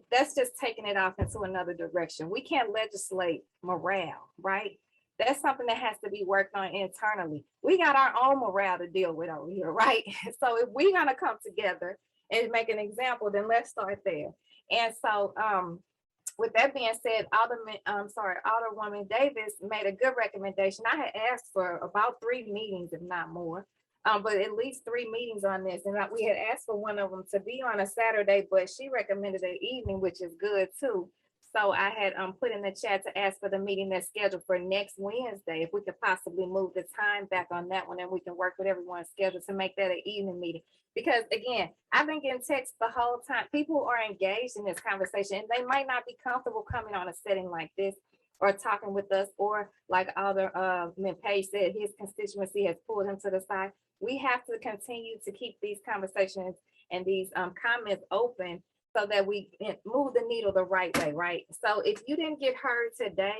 that's just taking it off into another direction. We can't legislate morale, right? That's something that has to be worked on internally. We got our own morale to deal with over here, right? So if we're gonna come together and make an example, then let's start there. And so with that being said, Alderwoman Davis made a good recommendation. I had asked for about 3 meetings, if not more, but at least 3 meetings on this. And we had asked for one of them to be on a Saturday, but she recommended an evening, which is good too. So I had put in the chat to ask for the meeting that's scheduled for next Wednesday, if we could possibly move the time back on that one, and we can work with everyone's schedule to make that an evening meeting. Because again, I've been getting texts the whole time. People are engaged in this conversation, and they might not be comfortable coming on a setting like this or talking with us, or like Alderman Page said, his constituency has pulled him to the side. We have to continue to keep these conversations and these comments open so that we move the needle the right way, right? So if you didn't get heard today,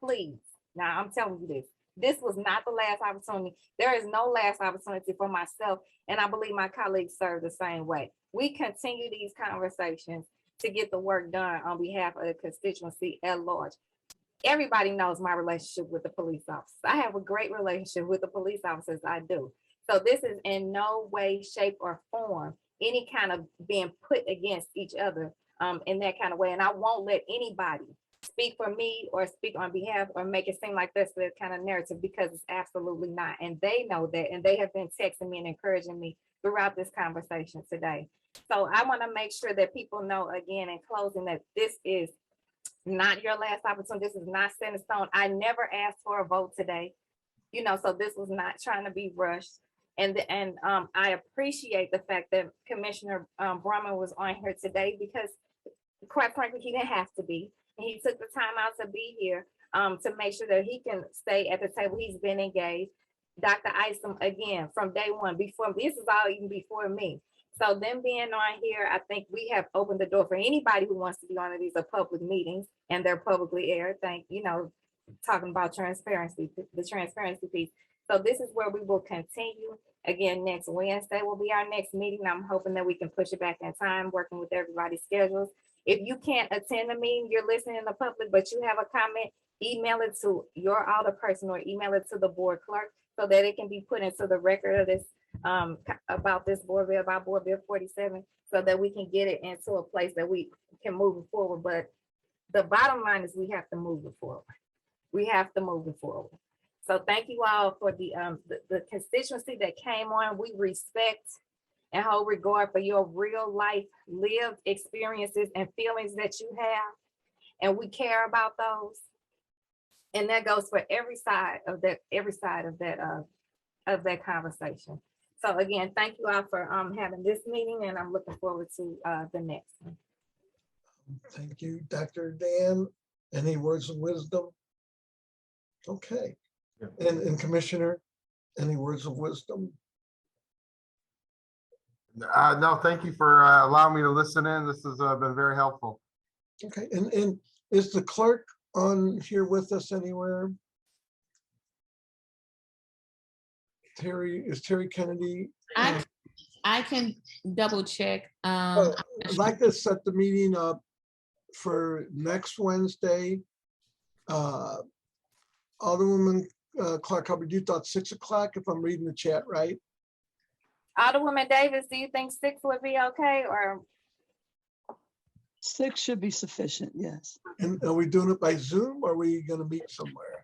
please, now I'm telling you this was not the last opportunity. There is no last opportunity for myself, and I believe my colleagues serve the same way. We continue these conversations to get the work done on behalf of the constituency at large. Everybody knows my relationship with the police officers. I have a great relationship with the police officers, I do. So this is in no way, shape, or form any kind of being put against each other in that kind of way. And I won't let anybody speak for me or speak on behalf or make it seem like that's the kind of narrative, because it's absolutely not. And they know that, and they have been texting me and encouraging me throughout this conversation today. So I want to make sure that people know, again, in closing, that this is not your last opportunity. This is not set in stone. I never asked for a vote today, so this was not trying to be rushed. I appreciate the fact that Commissioner Brumman was on here today because quite frankly, he didn't have to be. And he took the time out to be here to make sure that he can stay at the table. He's been engaged. Dr. Isom, again, from day one, before this is all even before me. So them being on here, I think we have opened the door for anybody who wants to be on these are public meetings and they're publicly aired. Talking about transparency, the transparency piece. So this is where we will continue. Again, next Wednesday will be our next meeting. I'm hoping that we can push it back in time, working with everybody's schedules. If you can't attend the meeting, you're listening in the public, but you have a comment, email it to your alderperson or email it to the board clerk so that it can be put into the record of this about this board bill, about Board Bill 47, so that we can get it into a place that we can move it forward. But the bottom line is we have to move it forward. We have to move it forward. So thank you all for the constituency that came on. We respect and hold regard for your real life lived experiences and feelings that you have. And we care about those. And that goes for every side of that conversation. So again, thank you all for having this meeting, and I'm looking forward to the next one. Thank you, Dr. Dan. Any words of wisdom? Okay. And Commissioner, any words of wisdom? No, thank you for allowing me to listen in. This has been very helpful. Okay, and is the clerk on here with us anywhere? Is Terry Kennedy? I can double check. I'd like to set the meeting up for next Wednesday. Alderwoman Clark Hubbard, you thought 6 o'clock, if I'm reading the chat right? Alderwoman Davis, do you think 6 would be okay, or? 6 should be sufficient, yes. And are we doing it by Zoom or are we gonna meet somewhere?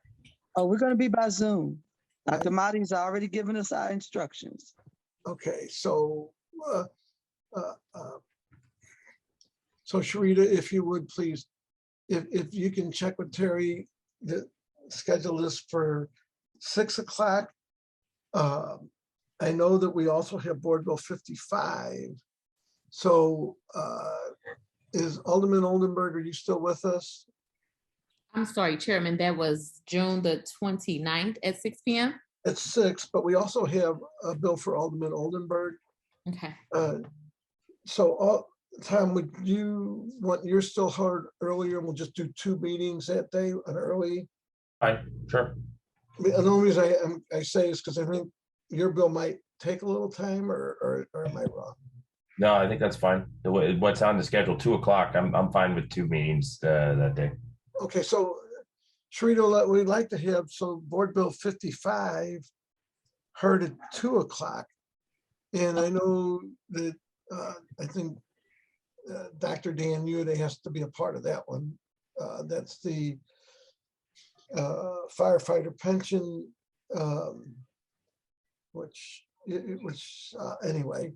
Oh, we're gonna be by Zoom. Dr. Marty's already given us our instructions. Okay, so Sharita, if you would please, if you can check with Terry, the schedule is for 6 o'clock. I know that we also have Board Bill 55. So is Alderman Oldenburg, are you still with us? I'm sorry, Chairman, that was June the 29th at 6 p.m. At 6, but we also have a bill for Alderman Oldenburg. Okay. So Tom, would you want, you're still hard earlier, and we'll just do 2 meetings that day, an early? Fine, sure. The only reason I say is because I think your bill might take a little time, or am I wrong? No, I think that's fine. What's on the schedule, 2 o'clock, I'm fine with 2 meetings that day. Okay, so Sharita, we'd like to have, so Board Bill 55 heard at 2 o'clock. And I know that I think Dr. Dan Uday has to be a part of that one. That's the firefighter pension, which anyway.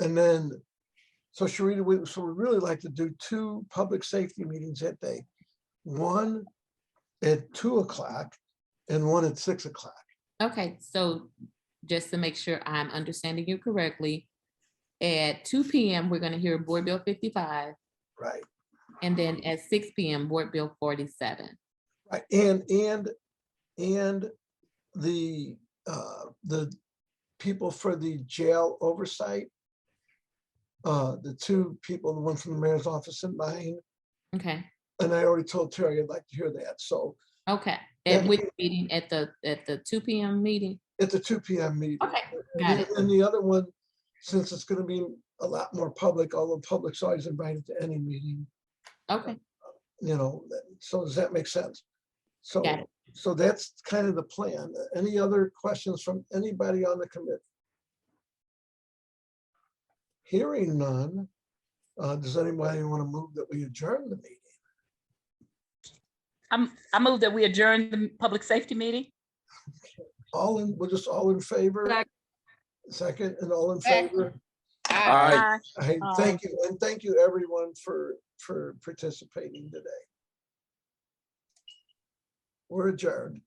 And then, so Sharita, we'd really like to do 2 public safety meetings that day. One at 2 o'clock and one at 6 o'clock. Okay, so just to make sure I'm understanding you correctly, at 2 p.m., we're going to hear Board Bill 55. Right. And then at 6 p.m., Board Bill 47. Right. And the people for the jail oversight, the 2 people, the one from the mayor's office and mine. Okay. And I already told Terry I'd like to hear that. So okay. At which meeting? At the 2 p.m. meeting? At the 2 p.m. meeting. Okay, got it. And the other one, since it's going to be a lot more public, although public's always invited to any meeting. Okay. So does that make sense? So, got it. So that's kind of the plan. Any other questions from anybody on the committee? Hearing none, does anybody want to move that we adjourn the meeting? I move that we adjourn the public safety meeting. We're just all in favor? Second, and all in favor? Aye. Thank you, and thank you everyone for participating today. We're adjourned.